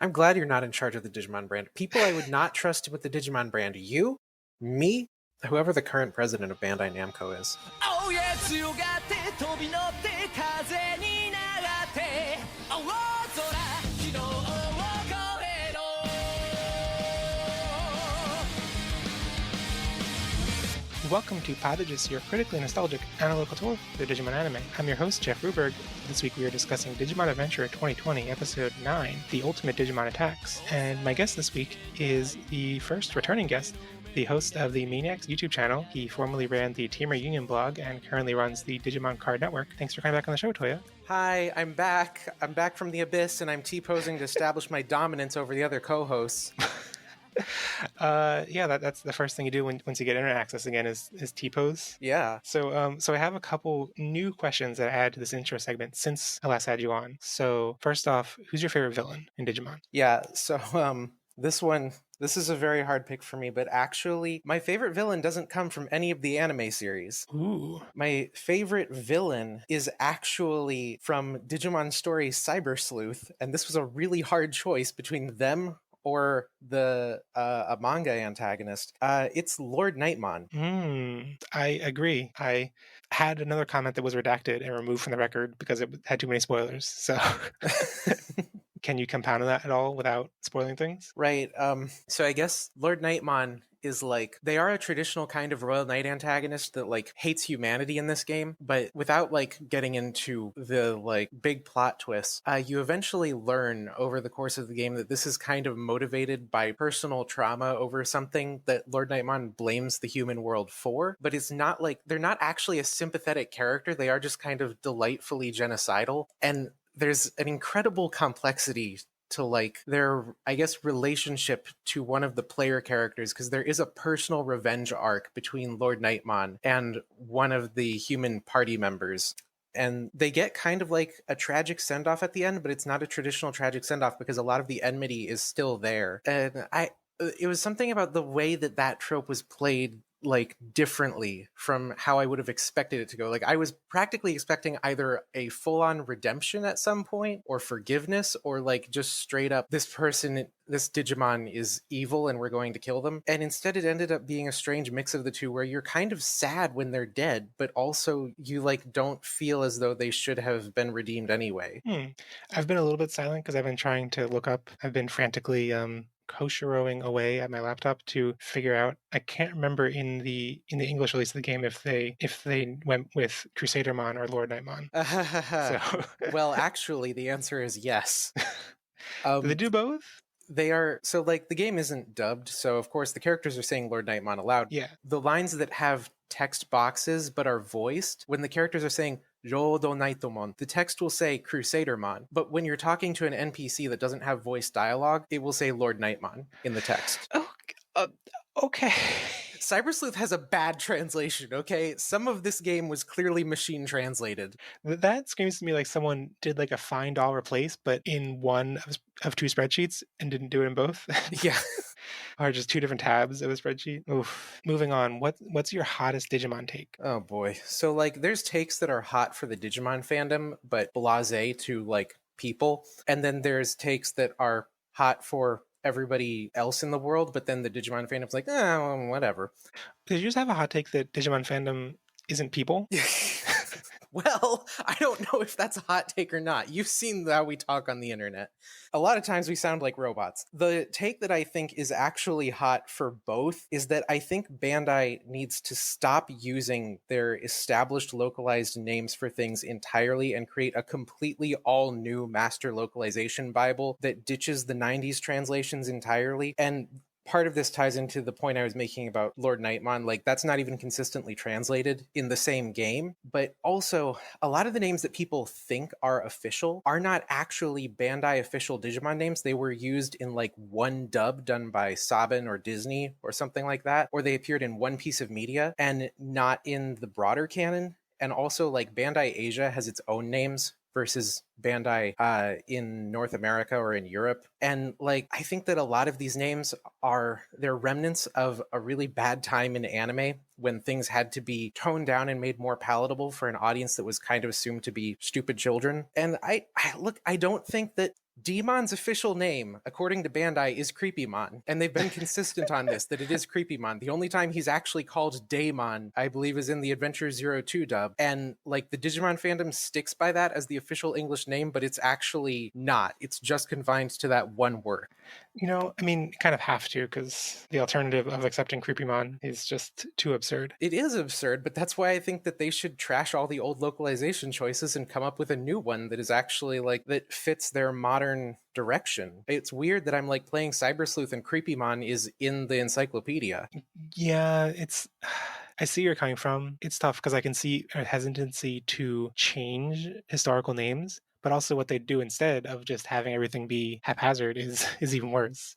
I'm glad you're not in charge of the Digimon brand. People I would not trust with the Digimon brand. You, me, whoever the current president of Bandai Namco is. Welcome to Podages, your critically nostalgic analytical tour for Digimon anime. I'm your host, Jeff Ruberg. This week we are discussing Digimon Adventure 2020, Episode 9, The Ultimate Digimon Attacks. And my guest this week is the first returning guest, the host of the Maniax YouTube channel. He formerly ran the Tamer Union blog and currently runs the Digimon Card Network. Thanks for coming back on the show, Touya. Hi, I'm back. I'm back from the abyss, and I'm T-posing to establish my dominance over the other co-hosts. That's the first thing you do once you get internet access again is T-pose. Yeah. So I have a couple new questions that I add to this intro segment since I last had you on. So first off, who's your favorite villain in Digimon? Yeah, so this is a very hard pick for me, but actually my favorite villain doesn't come from any of the anime series. Ooh. My favorite villain is actually from Digimon Story Cyber Sleuth, and this was a really hard choice between them or a manga antagonist. It's Lord Knightmon. I agree. I had another comment that was redacted and removed from the record because it had too many spoilers. So can you compound on that at all without spoiling things? Right. So I guess Lord Knightmon is like, they are a traditional kind of Royal Knight antagonist that like hates humanity in this game, but without like getting into the like big plot twists, you eventually learn over the course of the game that this is kind of motivated by personal trauma over something that Lord Knightmon blames the human world for, but it's not like, they're not actually a sympathetic character. They are just kind of delightfully genocidal. And there's an incredible complexity to like their, I guess, relationship to one of the player characters, because there is a personal revenge arc between Lord Knightmon and one of the human party members. And they get kind of like a tragic send-off at the end, but it's not a traditional tragic send-off because a lot of the enmity is still there. And it was something about the way that trope was played like differently from how I would have expected it to go. Like I was practically expecting either a full-on redemption at some point or forgiveness, or like just straight up this Digimon is evil and we're going to kill them. And instead it ended up being a strange mix of the two, where you're kind of sad when they're dead, but also you like don't feel as though they should have been redeemed anyway. I've been a little bit silent because I've been trying to look up. I've been frantically kosheroing away at my laptop to figure out. I can't remember in the English release of the game if they went with Crusadermon or Lord Knightmon. Well, actually, the answer is yes. Do they do both? They are, so like the game isn't dubbed, so of course the characters are saying Lord Knightmon aloud. Yeah. The lines that have text boxes but are voiced, when the characters are saying Jodo Knightmon, the text will say Crusadermon. But when you're talking to an NPC that doesn't have voice dialogue, it will say Lord Knightmon in the text. Okay. Cyber Sleuth has a bad translation, okay? Some of this game was clearly machine translated. That screams to me like someone did like a find all replace, but in one of two spreadsheets and didn't do it in both. Yeah. Or just two different tabs of a spreadsheet. Oof. Moving on. What's your hottest Digimon take? Oh boy. So like there's takes that are hot for the Digimon fandom, but blasé to like people. And then there's takes that are hot for everybody else in the world, but then the Digimon fandom's like, oh, whatever. Did you just have a hot take that Digimon fandom isn't people? Well, I don't know if that's a hot take or not. You've seen how we talk on the internet. A lot of times we sound like robots. The take that I think is actually hot for both is that I think Bandai needs to stop using their established localized names for things entirely and create a completely all new master localization Bible that ditches the 90s translations entirely. And part of this ties into the point I was making about Lord Knightmon. Like, that's not even consistently translated in the same game. But also, a lot of the names that people think are official are not actually Bandai official Digimon names. They were used in like one dub done by Saban or Disney or something like that, or they appeared in one piece of media and not in the broader canon. And also, like, Bandai Asia has its own names versus Bandai in North America or in Europe. And like, I think that a lot of these names they're remnants of a really bad time in anime when things had to be toned down and made more palatable for an audience that was kind of assumed to be stupid children. And I don't think that Demon's official name, according to Bandai, is Creepymon, and they've been consistent on this, that it is Creepymon. The only time he's actually called Daemon, I believe, is in the Adventure 02 dub, and like the Digimon fandom sticks by that as the official English name, but it's actually not. It's just confined to that one word. You know, I mean, you kind of have to, because the alternative of accepting Creepymon is just too absurd. It is absurd, but that's why I think that they should trash all the old localization choices and come up with a new one that is actually like that fits their modern direction. It's weird that I'm like playing Cyber Sleuth and Creepymon is in the encyclopedia. Yeah, it's. I see where you're coming from. It's tough because I can see a hesitancy to change historical names, but also what they do instead of just having everything be haphazard is even worse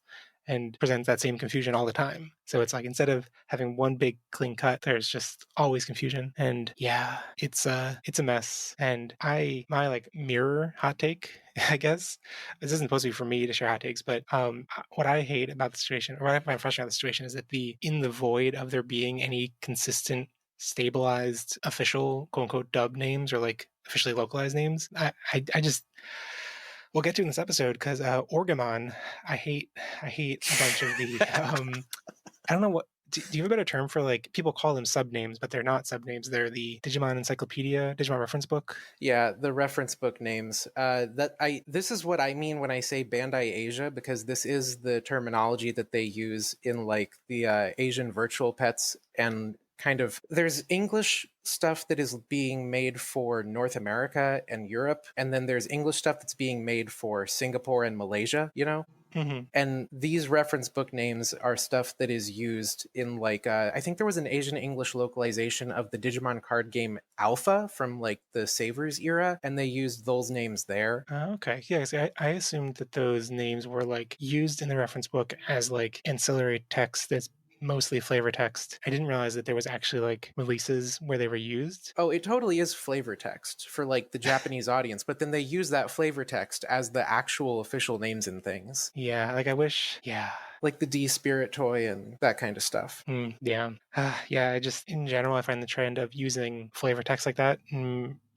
and presents that same confusion all the time. So it's like instead of having one big clean cut, there's just always confusion. And yeah, it's a mess. And my like mirror hot take, I guess, this isn't supposed to be for me to share hot takes, but what I hate about the situation, or what I find frustrating about the situation, is that in the void of there being any consistent stabilized official quote unquote dub names or like officially localized names, I just we'll get to in this episode because Orgamon, I hate a bunch of the I don't know what. Do you have a better term for like people call them subnames, but they're not subnames. They're the Digimon Encyclopedia, Digimon Reference Book. Yeah, the reference book names. This is what I mean when I say Bandai Asia, because this is the terminology that they use in like the Asian virtual pets and kind of there's English stuff that is being made for North America and Europe, and then there's English stuff that's being made for Singapore and Malaysia, you know? Mm-hmm. And these reference book names are stuff that is used in like I think there was an Asian English localization of the Digimon card game Alpha from like the Savers era, and they used those names there. Okay, yeah. See, I assumed that those names were like used in the reference book as like ancillary text that's mostly flavor text. I didn't realize that there was actually like releases where they were used. Oh, it totally is flavor text for like the Japanese audience, but then they use that flavor text as the actual official names and things. Yeah, like I wish. Yeah. Like the D Spirit toy and that kind of stuff. Yeah. Yeah, I just, in general, I find the trend of using flavor text like that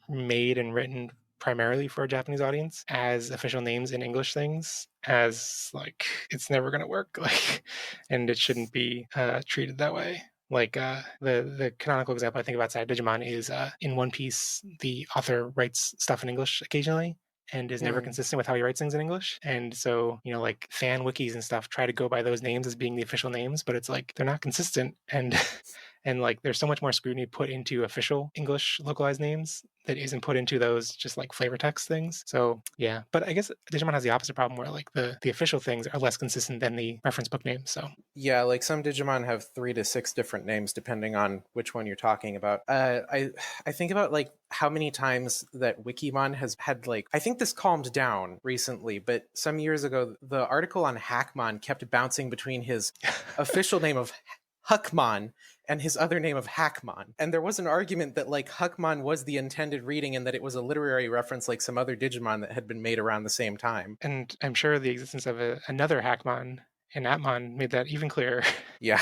made and written primarily for a Japanese audience as official names in English things as like it's never going to work, like, and it shouldn't be treated that way. Like the canonical example I think of outside Digimon is in One Piece, the author writes stuff in English occasionally and is never consistent with how he writes things in English. And so, you know, like fan wikis and stuff try to go by those names as being the official names, but it's like they're not consistent. And and like there's so much more scrutiny put into official English localized names that isn't put into those just like flavor text things. So yeah, but I guess Digimon has the opposite problem where like the official things are less consistent than the reference book names. So yeah, like some Digimon have 3 to 6 different names depending on which one you're talking about. I think about like how many times that Wikimon has had like I think this calmed down recently, but some years ago the article on Hackmon kept bouncing between his official name of Huckmon and his other name of Hackmon. And there was an argument that like Huckmon was the intended reading and that it was a literary reference like some other Digimon that had been made around the same time. And I'm sure the existence of another Hackmon in Atmon made that even clearer. Yeah.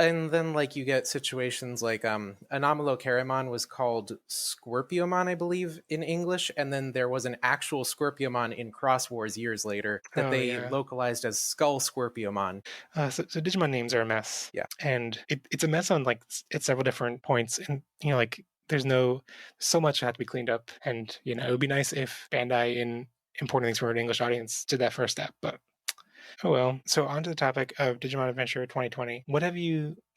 And then like you get situations like Anomalocarimon was called Scorpiomon, I believe, in English, and then there was an actual Scorpiomon in Cross Wars years later that they localized as Skull Scorpiomon. So Digimon names are a mess. Yeah. And it's a mess on like at several different points. And you know, like there's so much that had to be cleaned up. And you know, it would be nice if Bandai in importing things for an English audience did that first step, but oh well. So on to the topic of Digimon Adventure 2020.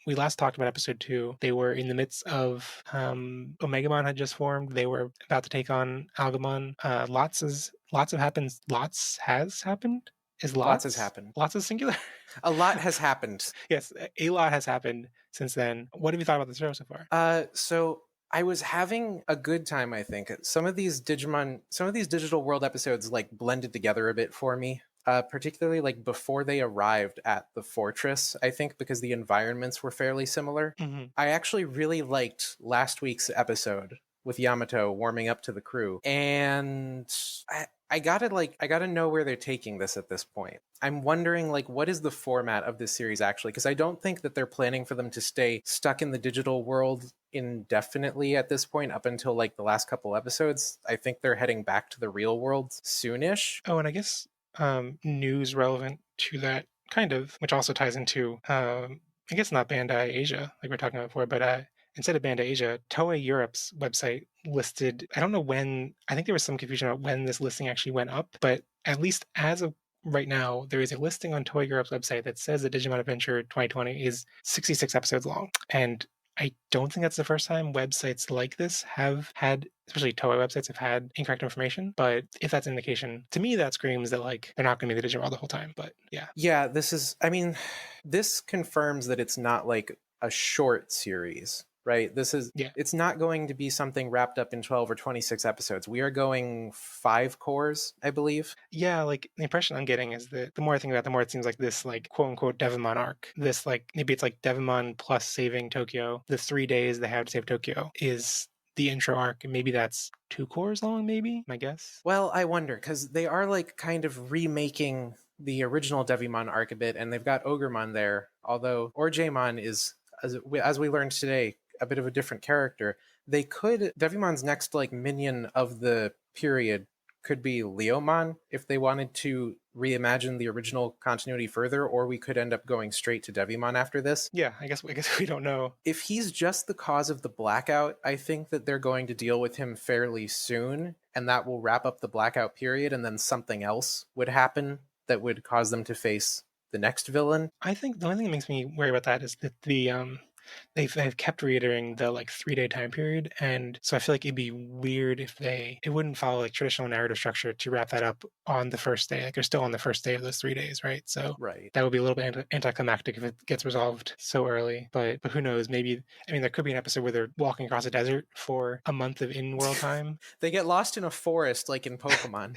We last talked about episode 2. They were in the midst of Omegamon had just formed. They were about to take on Algamon. Lots has happened. Lots has happened? Lots has happened. Lots is singular? A lot has happened. Yes, a lot has happened since then. What have you thought about the show so far? So I was having a good time, I think. Some of these digital world episodes like blended together a bit for me. Particularly like before they arrived at the fortress, I think because the environments were fairly similar. Mm-hmm. I actually really liked last week's episode with Yamato warming up to the crew. And I gotta know where they're taking this at this point. I'm wondering, like, what is the format of this series actually? Because I don't think that they're planning for them to stay stuck in the digital world indefinitely at this point up until like the last couple episodes. I think they're heading back to the real world soonish. Oh, and I guess news relevant to that kind of, which also ties into, I guess not Bandai Asia, like we are talking about before, but instead of Bandai Asia, Toei Europe's website listed, I don't know when, I think there was some confusion about when this listing actually went up, but at least as of right now, there is a listing on Toei Europe's website that says that Digimon Adventure 2020 is 66 episodes long. And I don't think that's the first time websites like this have had, especially Toei websites, have had incorrect information. But if that's an indication, to me, that screams that like they're not going to be the Digimon the whole time. But yeah. Yeah, this confirms that it's not like a short series, right? It's not going to be something wrapped up in 12 or 26 episodes. We are going 5 cores, I believe. Yeah, like the impression I'm getting is that the more I think about it, the more it seems like this like quote unquote Devimon arc. This like maybe it's like Devimon plus saving Tokyo. The 3 days they have to save Tokyo is the intro arc, and maybe that's 2 cores long, maybe, I guess. Well, I wonder, because they are like kind of remaking the original Devimon arc a bit, and they've got Ogremon there, although Orjamon is, as we learned today, a bit of a different character. Devimon's next like minion of the period could be Leomon if they wanted to reimagine the original continuity further, or we could end up going straight to Devimon after this. Yeah, I guess we don't know. If he's just the cause of the blackout, I think that they're going to deal with him fairly soon, and that will wrap up the blackout period, and then something else would happen that would cause them to face the next villain. I think the only thing that makes me worry about that is that they've kept reiterating the like 3-day time period, and so I feel like it'd be weird if it wouldn't follow like traditional narrative structure to wrap that up on the first day. Like they're still on the first day of those 3 days, right? So right. That would be a little bit anticlimactic if it gets resolved so early. But who knows? Maybe, I mean, there could be an episode where they're walking across a desert for a month of in-world time. They get lost in a forest like in Pokemon.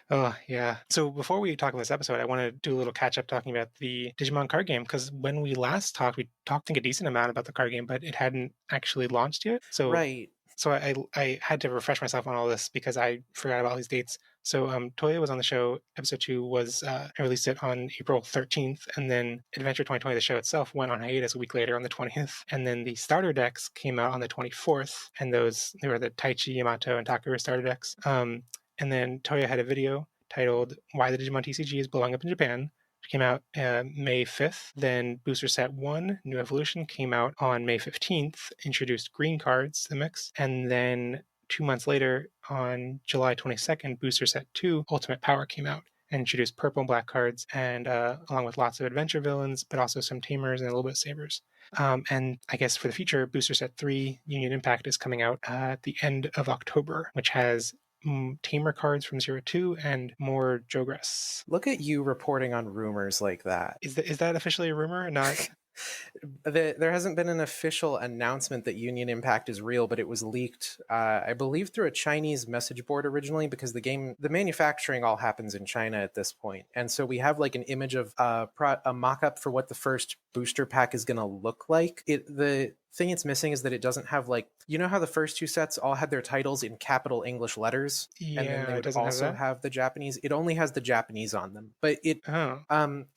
Oh, yeah. So before we talk about this episode, I want to do a little catch up talking about the Digimon card game, because when we last talked, we talked, I think, a decent amount about the card game, but it hadn't actually launched yet. So right. So I had to refresh myself on all this because I forgot about all these dates. So Touya was on the show. Episode 2 was, I released it on April 13th. And then Adventure 2020, the show itself, went on hiatus a week later on the 20th. And then the starter decks came out on the 24th. And they were the Taichi, Yamato, and Takura starter decks. And then Touya had a video titled Why the Digimon TCG is Blowing Up in Japan, which came out May 5th. Then Booster Set 1, New Evolution, came out on May 15th, introduced green cards to the mix. And then 2 months later, on July 22nd, Booster Set 2, Ultimate Power, came out and introduced purple and black cards, and along with lots of adventure villains, but also some tamers and a little bit of sabers. And I guess for the future, Booster Set 3, Union Impact, is coming out at the end of October, which has tamer cards from 0-2 and more Jogress. Look at you reporting on rumors like that. Is that officially a rumor? Not. There hasn't been an official announcement that Union Impact is real, but it was leaked, I believe, through a Chinese message board originally, because the manufacturing all happens in China at this point. And so we have like an image of a mock-up for what the first booster pack is going to look like. The thing it's missing is that it doesn't have, like, you know how the first 2 sets all had their titles in capital English letters? Yeah, and then they would it doesn't also have the Japanese. It only has the Japanese on them. But it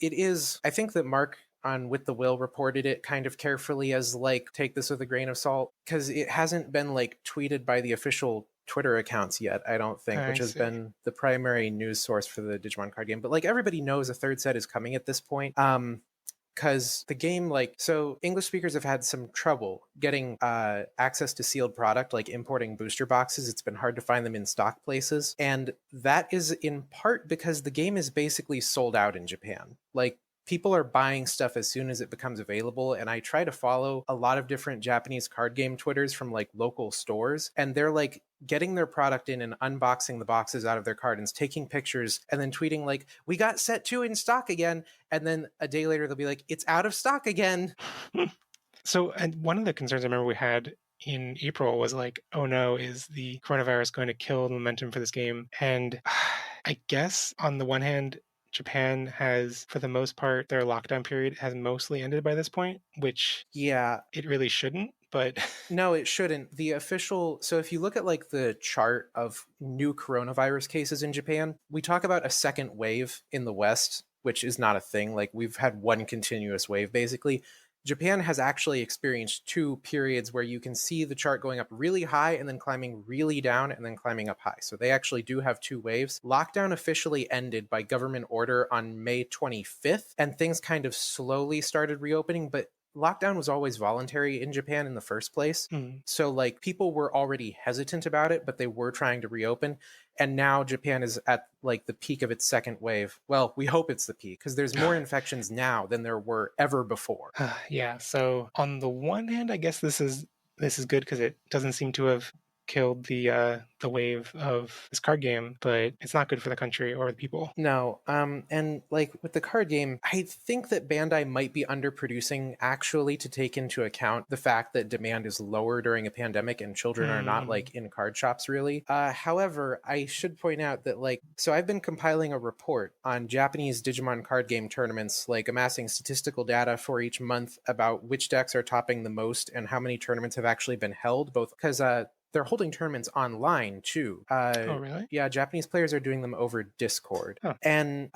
is, I think that Mark on With the Will reported it kind of carefully as like, take this with a grain of salt, because it hasn't been like tweeted by the official Twitter accounts yet, I don't think, which has been the primary news source for the Digimon card game. But like, everybody knows a 3rd set is coming at this point. Because the game, like, so English speakers have had some trouble getting access to sealed product, like importing booster boxes. It's been hard to find them in stock places. And that is in part because the game is basically sold out in Japan. Like, people are buying stuff as soon as it becomes available. And I try to follow a lot of different Japanese card game Twitters from like local stores, and they're like getting their product in and unboxing the boxes out of their cartons, taking pictures, and then tweeting like, we got set 2 in stock again. And then a day later, they'll be like, it's out of stock again. So, and one of the concerns I remember we had in April was like, oh no, is the coronavirus going to kill the momentum for this game? And I guess on the one hand, Japan has, for the most part, their lockdown period has mostly ended by this point, which yeah, it really shouldn't. but No, it shouldn't. The official, so if you look at like the chart of new coronavirus cases in Japan, we talk about a second wave in the West, which is not a thing. Like we've had one continuous wave basically. Japan has actually experienced two periods where you can see the chart going up really high and then climbing really down and then climbing up high. So they actually do have two waves. Lockdown officially ended by government order on May 25th, and things kind of slowly started reopening, but lockdown was always voluntary in Japan in the first place. So like people were already hesitant about it, but they were trying to reopen. And now Japan is at like the peak of its second wave. Well, we hope it's the peak because there's more infections now than there were ever before. Yeah, so on the one hand, I guess this is good because it doesn't seem to have killed the wave of this card game, but it's not good for the country or the people. No, and like with the card game, I think that Bandai might be underproducing actually to take into account the fact that demand is lower during a pandemic and children are not like in card shops really. However, I should point out that like, so I've been compiling a report on Japanese Digimon card game tournaments, like amassing statistical data for each month about which decks are topping the most and how many tournaments have actually been held, both because they're holding tournaments online too. Oh, really? Yeah, Japanese players are doing them over Discord. Huh. And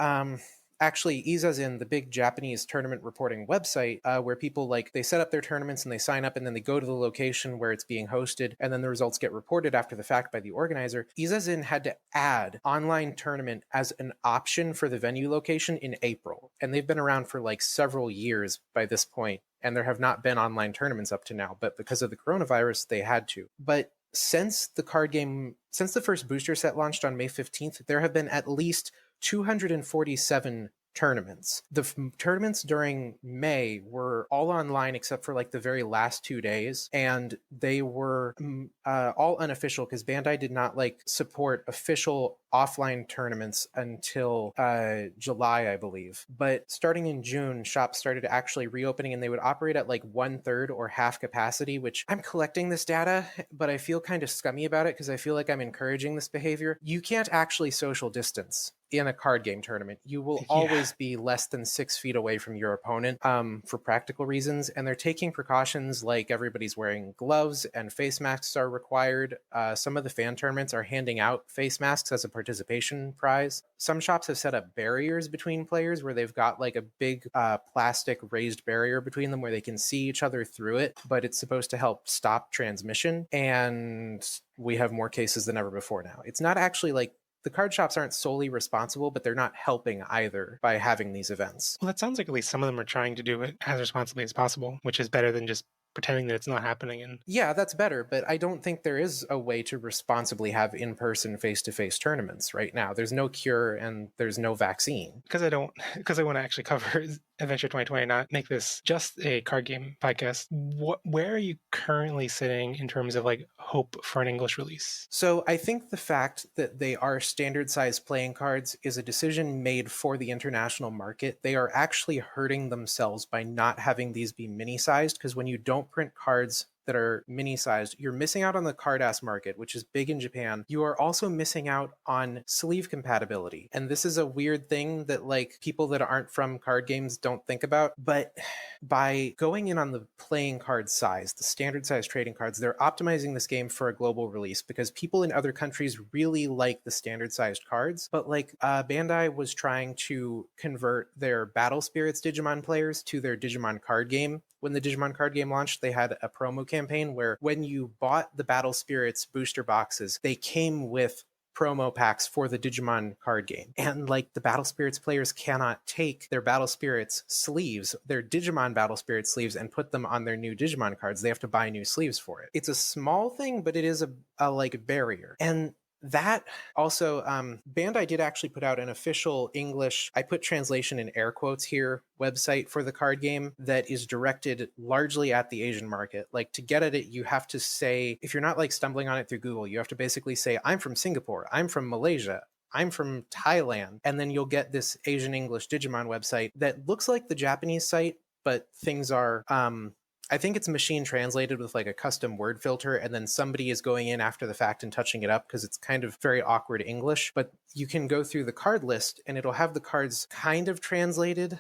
actually, Izazin, the big Japanese tournament reporting website, where people like they set up their tournaments and they sign up and then they go to the location where it's being hosted and then the results get reported after the fact by the organizer. Izazin had to add online tournament as an option for the venue location in April. And they've been around for like several years by this point, and there have not been online tournaments up to now, but because of the coronavirus, they had to. But since the first booster set launched on May 15th, there have been at least 247 tournaments. The tournaments during May were all online except for like the very last 2 days, and they were all unofficial because Bandai did not like support official offline tournaments until July, I believe. But starting in June, shops started actually reopening and they would operate at like 1/3 or half capacity, which I'm collecting this data, but I feel kind of scummy about it because I feel like I'm encouraging this behavior. You can't actually social distance in a card game tournament. You will always be less than 6 feet away from your opponent for practical reasons, and they're taking precautions like everybody's wearing gloves and face masks are required. Some of the fan tournaments are handing out face masks as a participation prize. Some shops have set up barriers between players where they've got like a big plastic raised barrier between them where they can see each other through it, but it's supposed to help stop transmission, and we have more cases than ever before now. It's not actually like the card shops aren't solely responsible, but they're not helping either by having these events. Well, that sounds like at least some of them are trying to do it as responsibly as possible, which is better than just pretending that it's not happening. And yeah, that's better, but I don't think there is a way to responsibly have in-person face-to-face tournaments right now. There's no cure and there's no vaccine. Because I want to actually cover Adventure 2020, not make this just a card game podcast. Where are you currently sitting in terms of like hope for an English release? So I think the fact that they are standard size playing cards is a decision made for the international market. They are actually hurting themselves by not having these be mini sized, because when you don't print cards that are mini sized, you're missing out on the card ass market, which is big in Japan. You are also missing out on sleeve compatibility. And this is a weird thing that like people that aren't from card games don't think about. But by going in on the playing card size, the standard size trading cards, they're optimizing this game for a global release because people in other countries really like the standard sized cards. But like Bandai was trying to convert their Battle Spirits Digimon players to their Digimon card game. When the Digimon card game launched, they had a promo campaign where when you bought the Battle Spirits booster boxes, they came with promo packs for the Digimon card game. And like the Battle Spirits players cannot take their Battle Spirits sleeves, their Digimon Battle Spirits sleeves, and put them on their new Digimon cards. They have to buy new sleeves for it. It's a small thing, but it is a like barrier. And that also, Bandai did actually put out an official English, I put translation in air quotes here, website for the card game that is directed largely at the Asian market. Like to get at it, you have to say, if you're not like stumbling on it through Google, you have to basically say, I'm from Singapore, I'm from Malaysia, I'm from Thailand. And then you'll get this Asian English Digimon website that looks like the Japanese site, but things are, I think it's machine translated with like a custom word filter, and then somebody is going in after the fact and touching it up because it's kind of very awkward English. But you can go through the card list and it'll have the cards kind of translated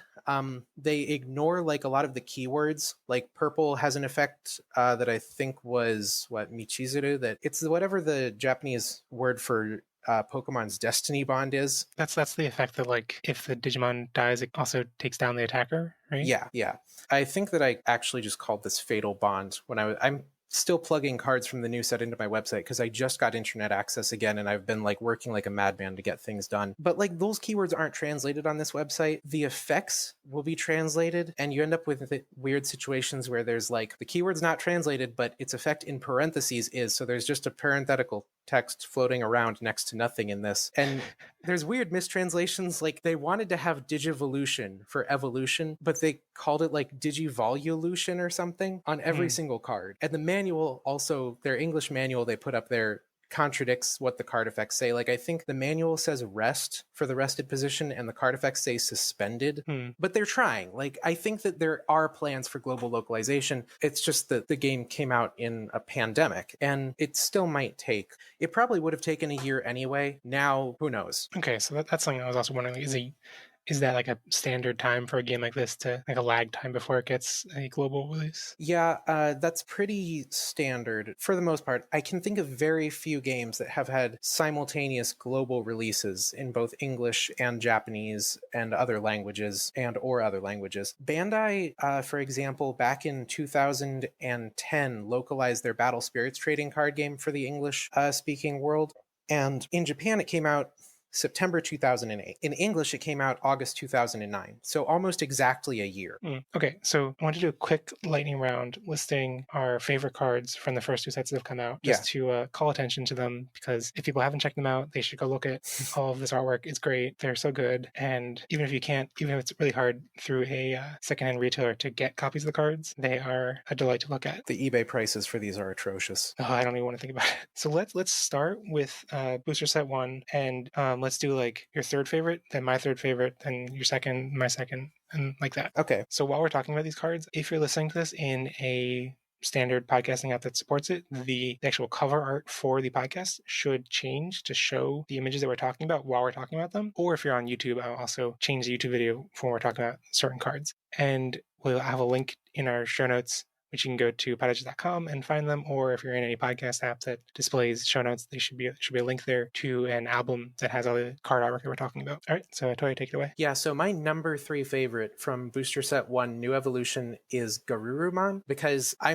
They ignore like a lot of the keywords. Like purple has an effect that I think was what Michizuru. That it's whatever the Japanese word for Pokemon's destiny bond is. That's the effect that like if the Digimon dies, it also takes down the attacker, right? Yeah. I think that I actually just called this fatal bond when I'm still plugging cards from the new set into my website because I just got internet access again and I've been like working like a madman to get things done. But like those keywords aren't translated on this website. The effects will be translated and you end up with weird situations where there's like the keyword's not translated, but its effect in parentheses is. So there's just a parenthetical text floating around next to nothing in this. And there's weird mistranslations. Like they wanted to have Digivolution for evolution, but they called it like Digivolution or something on every single card. And the manual also, their English manual they put up there contradicts what the card effects say. Like I think the manual says rest for the rested position and the card effects say suspended, but they're trying. Like I think that there are plans for global localization. It's just that the game came out in a pandemic and it still might take, it probably would have taken a year anyway. Now, who knows? Okay, so that's something I was also wondering. Is that like a standard time for a game like this to like a lag time before it gets a global release? Yeah, that's pretty standard for the most part. I can think of very few games that have had simultaneous global releases in both English and Japanese and other languages or other languages. Bandai, for example, back in 2010 localized their Battle Spirits trading card game for the English speaking world. And in Japan, it came out September 2008. In English, it came out August 2009. So almost exactly a year. Okay, so I want to do a quick lightning round listing our favorite cards from the first two sets that have come out, just to call attention to them, because if people haven't checked them out, they should go look at all of this artwork. It's great. They're so good. And even if you can't, even if it's really hard through a secondhand retailer to get copies of the cards, they are a delight to look at. The eBay prices for these are atrocious. Oh, I don't even want to think about it. So let's start with Booster Set 1, and let's do like your third favorite, then my third favorite, then your second, my second, and like that. Okay. So while we're talking about these cards, if you're listening to this in a standard podcasting app that supports it, the actual cover art for the podcast should change to show the images that we're talking about while we're talking about them. Or if you're on YouTube, I'll also change the YouTube video for when we're talking about certain cards. And we'll have a link in our show notes, which you can go to padages.com and find them, or if you're in any podcast app that displays show notes, there should be a link there to an album that has all the card artwork that we're talking about. All right, so Touya, take it away. Yeah, so my number 3 favorite from Booster Set 1 New Evolution is Garurumon, because I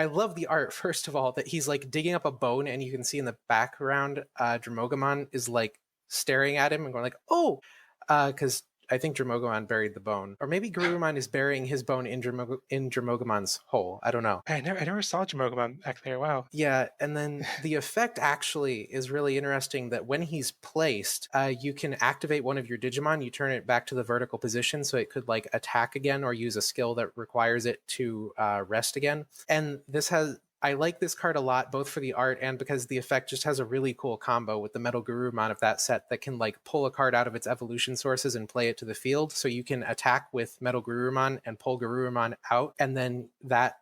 love the art, first of all, that he's like digging up a bone and you can see in the background Dramogamon is like staring at him and going like, oh, because I think Dramogamon buried the bone. Or maybe Garurumon is burying his bone in Dramogamon's hole. I don't know. I never saw Dramogamon back there. Wow. Yeah, and then the effect actually is really interesting that when he's placed, you can activate one of your Digimon. You turn it back to the vertical position so it could like attack again or use a skill that requires it to rest again. And I like this card a lot, both for the art and because the effect just has a really cool combo with the Metal Garurumon of that set that can like pull a card out of its evolution sources and play it to the field. So you can attack with Metal Garurumon and pull Garurumon out, and then that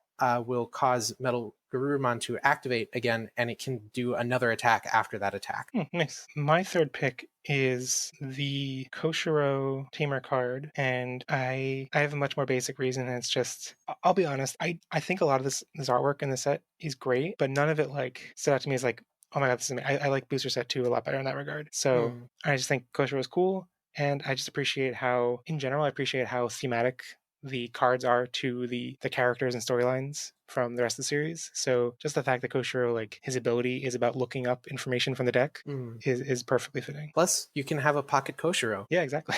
will cause Metal Garurumon to activate again, and it can do another attack after that attack. Nice. My third pick is the Koshiro Tamer card, and I have a much more basic reason. It's just, I'll be honest, I think a lot of this artwork in the set is great, but none of it like stood out to me as like, oh my god, this is amazing. I like Booster Set 2 a lot better in that regard. So I just think Koshiro is cool, and I just appreciate how, in general, I appreciate how thematic the cards are to the characters and storylines from the rest of the series. So just the fact that Koshiro, like his ability is about looking up information from the deck is perfectly fitting. Plus, you can have a pocket Koshiro. Yeah, exactly.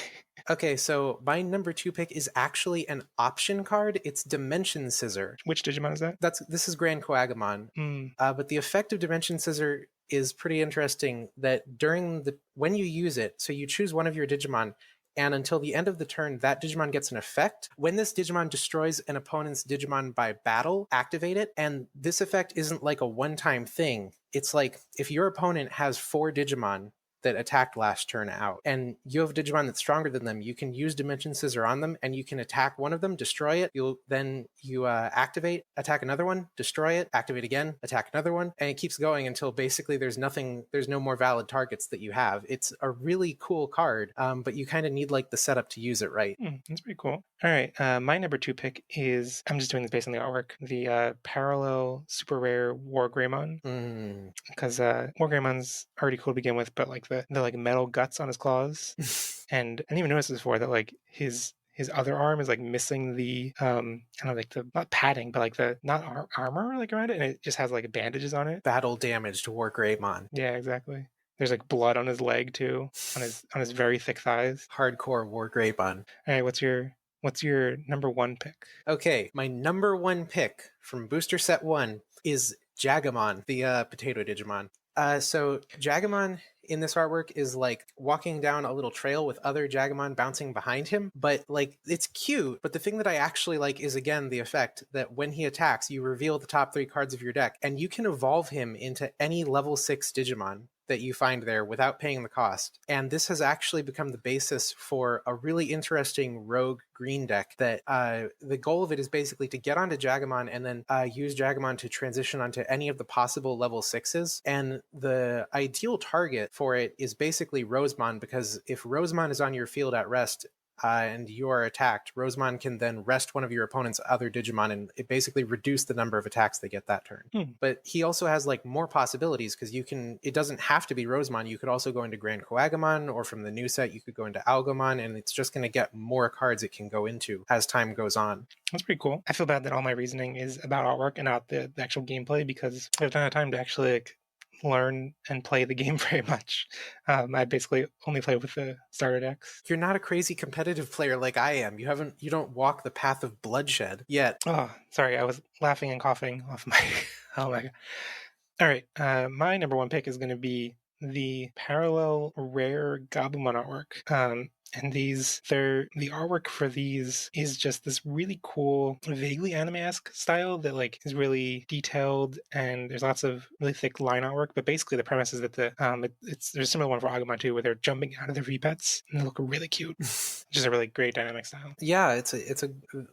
Okay, so my number 2 pick is actually an option card. It's Dimension Scissor. Which Digimon is that? This is Grand Coagamon. But the effect of Dimension Scissor is pretty interesting. That when you use it, so you choose one of your Digimon, and until the end of the turn, that Digimon gets an effect. When this Digimon destroys an opponent's Digimon by battle, activate it. And this effect isn't like a one-time thing. It's like if your opponent has 4 Digimon that attacked last turn out. And you have Digimon that's stronger than them. You can use Dimension Scissor on them, and you can attack one of them, destroy it. You activate, attack another one, destroy it, activate again, attack another one, and it keeps going until basically there's no more valid targets that you have. It's a really cool card, but you kind of need like the setup to use it right. That's pretty cool. All right, my number 2 pick is, I'm just doing this based on the artwork, the parallel super rare War Greymon. Because War Greymon's already cool to begin with, but like the like metal guts on his claws, and I didn't even notice this before, that like his other arm is like missing the kind of like the, not padding, but like the not armor like around it, and it just has like bandages on it. Battle damaged War Greymon. Yeah, exactly. There's like blood on his leg too, on his very thick thighs. Hardcore War Greymon. All right, what's your number 1 pick? Okay, my number 1 pick from Booster Set 1 is Jagamon, the potato Digimon. So Jagamon in this artwork is like walking down a little trail with other Jagamon bouncing behind him, but like it's cute. But the thing that I actually like is, again, the effect that when he attacks, you reveal the top 3 cards of your deck, and you can evolve him into any level 6 Digimon that you find there without paying the cost. And this has actually become the basis for a really interesting rogue green deck that the goal of it is basically to get onto Jagamon and then use Jagamon to transition onto any of the possible level 6s. And the ideal target for it is basically Rosemon, because if Rosemon is on your field at rest, and you are attacked, Rosemon can then rest one of your opponent's other Digimon, and it basically reduce the number of attacks they get that turn. But he also has like more possibilities, because it doesn't have to be Rosemon. You could also go into Grand Coagamon, or from the new set, you could go into Algomon, and it's just going to get more cards it can go into as time goes on. That's pretty cool. I feel bad that all my reasoning is about artwork and not the actual gameplay, because I haven't had time to actually like learn and play the game very much. I basically only play with the starter decks. You're not a crazy competitive player like I am. You don't walk the path of bloodshed yet. Oh, sorry, I was laughing and coughing off my oh my god. All right, my number 1 pick is going to be the parallel rare Gabumon artwork. And the artwork for these is just this really cool, vaguely anime-esque style that like is really detailed, and there's lots of really thick line artwork. But basically, the premise is that there's a similar one for Agumon too, where they're jumping out of their V-pets and they look really cute. Just a really great dynamic style. Yeah,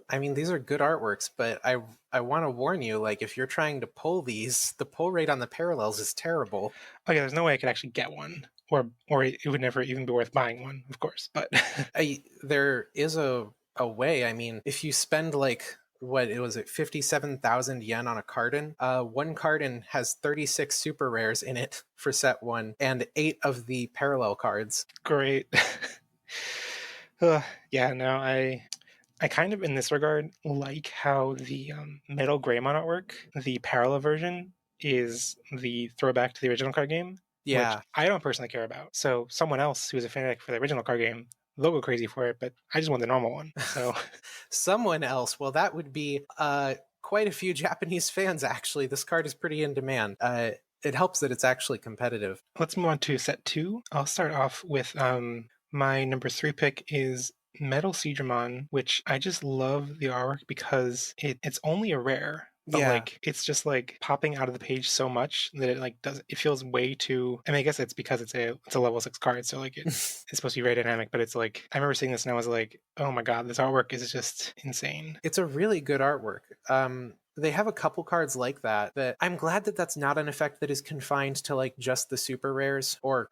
I mean, these are good artworks, but I want to warn you, like, if you're trying to pull these, the pull rate on the parallels is terrible. Oh yeah, there's no way I could actually get one. Or it would never even be worth buying one, of course. But there is a way. I mean, if you spend like, what it was, 57,000 yen on a carton. One carton has 36 super rares in it for set 1, and 8 of the parallel cards. Great. Yeah, no, I kind of, in this regard, like how the Metal Greymon artwork, the parallel version, is the throwback to the original card game. Yeah. Which I don't personally care about. So someone else who's a fanatic for the original card game, they'll go crazy for it, but I just want the normal one. So someone else, well, that would be quite a few Japanese fans, actually. This card is pretty in demand. It helps that it's actually competitive. Let's move on to set 2. I'll start off with my number 3 pick is Metal Siegerman, which I just love the artwork because it's only a rare. But like it's just like popping out of the page so much that it feels way too. I mean, I guess it's because it's a level 6 card, so like it's supposed to be very dynamic. But it's like, I remember seeing this and I was like, oh my god, this artwork is just insane. It's a really good artwork. They have a couple cards like that I'm glad that that's not an effect that is confined to like just the super rares, or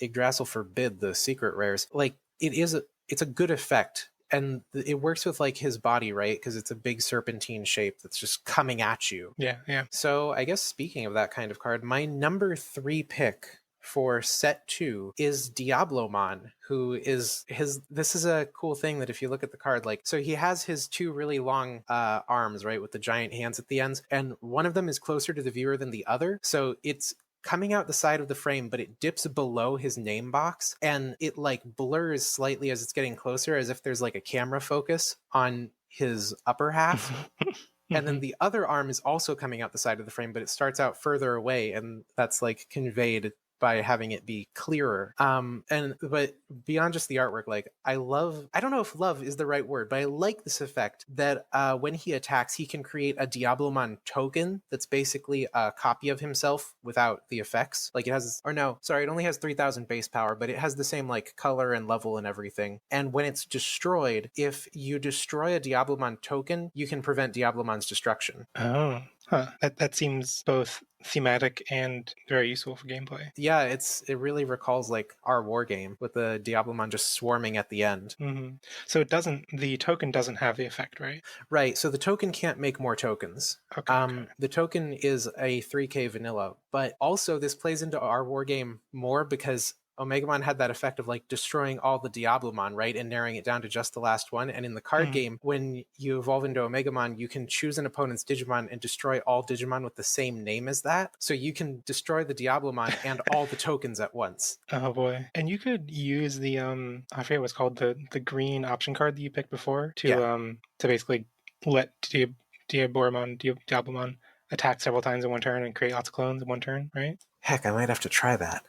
Yggdrasil forbid the secret rares. Like it's a good effect. And it works with like his body, right? Because it's a big serpentine shape that's just coming at you. Yeah. So I guess speaking of that kind of card, my number 3 pick for set 2 is Diablo Mon, who is this is a cool thing that if you look at the card, like, so he has his 2 really long arms, right, with the giant hands at the ends, and one of them is closer to the viewer than the other. So it's coming out the side of the frame, but it dips below his name box, and it like blurs slightly as it's getting closer, as if there's like a camera focus on his upper half. And then the other arm is also coming out the side of the frame, but it starts out further away, and that's like conveyed by having it be clearer. But beyond just the artwork, like I don't know if love is the right word, but I like this effect that when he attacks, he can create a Diablo Mon token that's basically a copy of himself without the effects. Like it has, or no, sorry, it only has 3,000 base power, but it has the same like color and level and everything. And when it's destroyed, if you destroy a Diablo Mon token, you can prevent Diablo Mon's destruction. Oh, huh. That seems both thematic and very useful for gameplay. Yeah, it really recalls like our war game with the Diablomon just swarming at the end. Mm-hmm. So the token doesn't have the effect, right? Right, so the token can't make more tokens. Okay. The token is a 3K vanilla, but also this plays into our war game more because Omegamon had that effect of like destroying all the Diablomon, right, and narrowing it down to just the last one. And in the card game, when you evolve into Omegamon, you can choose an opponent's Digimon and destroy all Digimon with the same name as that. So you can destroy the Diablomon and all the tokens at once. Oh boy. And you could use the I forget what's called, the green option card that you picked before to basically let Diabomon attack several times in one turn and create lots of clones in one turn, right? Heck, I might have to try that.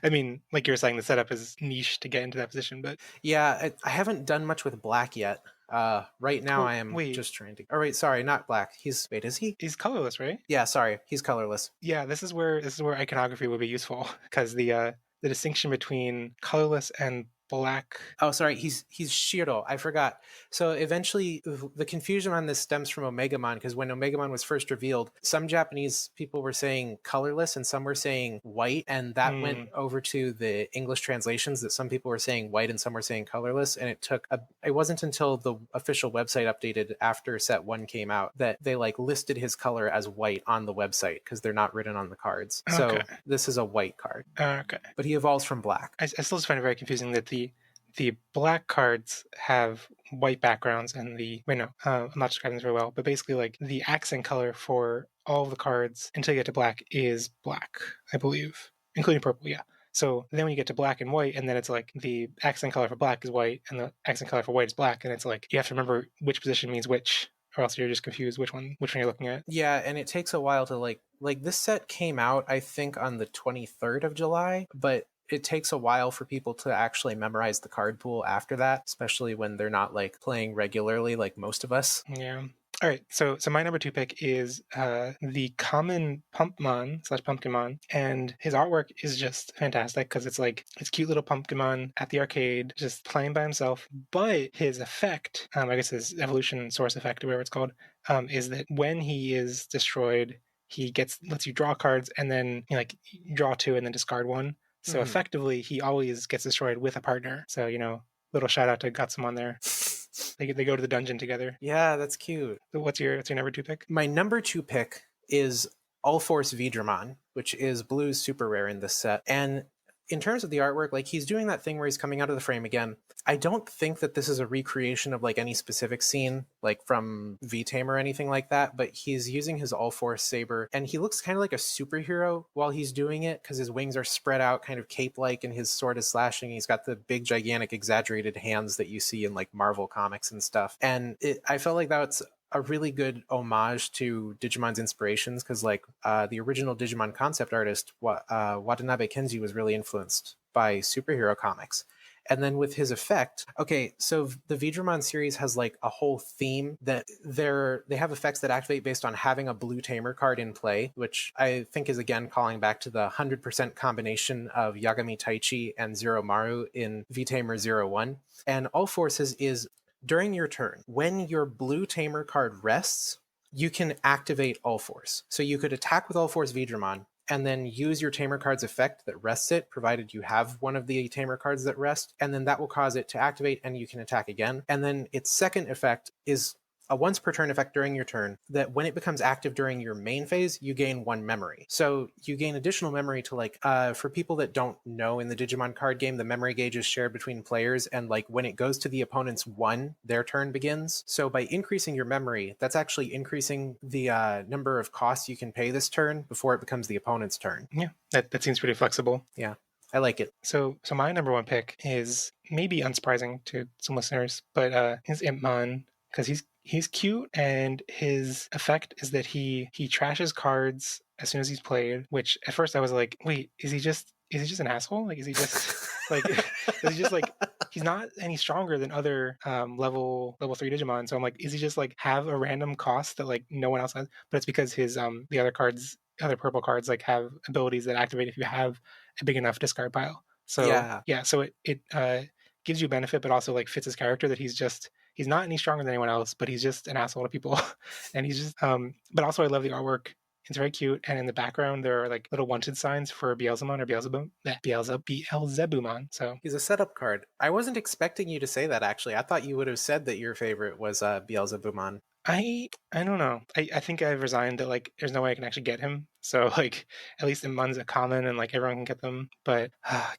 I mean, like you were saying, the setup is niche to get into that position, but yeah, I haven't done much with black yet. Right now I am just trying to. Oh wait, sorry, not black. Is he? He's colorless, right? Yeah, sorry, he's colorless. Yeah, this is where iconography would be useful because the distinction between colorless and black. Oh, sorry, he's Shiro. I forgot. So eventually, the confusion on this stems from Omegamon because when Omegamon was first revealed, some Japanese people were saying colorless and some were saying white, and that went over to the English translations that some people were saying white and some were saying colorless, and it wasn't until the official website updated after set 1 came out that they like listed his color as white on the website because they're not written on the cards. Okay. So this is a white card. Okay. But he evolves from black. I still just find it very confusing that the black cards have white backgrounds and I'm not describing this very well, but basically like the accent color for all of the cards until you get to black is black, I believe, including purple, yeah. So then when you get to black and white, and then it's like the accent color for black is white and the accent color for white is black, and it's like you have to remember which position means which, or else you're just confused which one you're looking at. Yeah, and it takes a while to like this set came out I think on the 23rd of July, but it takes a while for people to actually memorize the card pool after that, especially when they're not like playing regularly like most of us. Yeah. All right, so my number 2 pick is the common Pumpmon/Pumpkinmon, and his artwork is just fantastic because it's like this cute little Pumpkinmon at the arcade just playing by himself. But his effect, I guess his evolution source effect or whatever it's called, is that when he is destroyed, he lets you draw cards and then draw 2 and then discard 1. So effectively, he always gets destroyed with a partner. So little shout out to Gutsumon there. They go to the dungeon together. Yeah, that's cute. So what's your number 2 pick? My number 2 pick is All Force Vidramon, which is Blue's super rare in this set. And in terms of the artwork, like he's doing that thing where he's coming out of the frame again. I don't think that this is a recreation of like any specific scene, like from V-Tame or anything like that, but he's using his All Force saber and he looks kind of like a superhero while he's doing it because his wings are spread out kind of cape-like and his sword is slashing. He's got the big, gigantic, exaggerated hands that you see in like Marvel comics and stuff. And I felt like that's a really good homage to Digimon's inspirations because like the original Digimon concept artist Watanabe Kenji was really influenced by superhero comics. And then with his effect, okay, so the Vidramon series has like a whole theme that they have effects that activate based on having a blue Tamer card in play, which I think is again calling back to the 100% combination of Yagami Taichi and Zero Maru in V-Tamer 01. And All Forces is during your turn, when your blue Tamer card rests, you can activate All Force. So you could attack with All Force Vidramon and then use your Tamer card's effect that rests it, provided you have one of the Tamer cards that rest, and then that will cause it to activate and you can attack again. And then its second effect is a once per turn effect during your turn that when it becomes active during your main phase, you gain 1 memory. So you gain additional memory to like, for people that don't know in the Digimon card game, the memory gauge is shared between players. And like when it goes to the opponent's 1, their turn begins. So by increasing your memory, that's actually increasing the number of costs you can pay this turn before it becomes the opponent's turn. Yeah, that seems pretty flexible. Yeah. I like it. So my number 1 pick is maybe unsurprising to some listeners, but is Impmon, because he's cute, and his effect is that he trashes cards as soon as he's played, which at first I was like, wait, is he just an asshole? Like, is he just like, is he just like, he's not any stronger than other level 3 Digimon. So I'm like, is he just like have a random cost that like no one else has? But it's because his the other purple cards like have abilities that activate if you have a big enough discard pile. So Yeah. so it gives you benefit, but also like fits his character that he's not any stronger than anyone else, but he's just an asshole to people. And he's just but also I love the artwork. It's very cute, and in the background there are like little wanted signs for Beelzemon or Beelzebumon. So He's a setup card. I wasn't expecting you to say that, actually. I thought you would have said that your favorite was Beelzebumon. I don't know. I think I've resigned that like there's no way I can actually get him. So like at least Mon's a common and like everyone can get them. But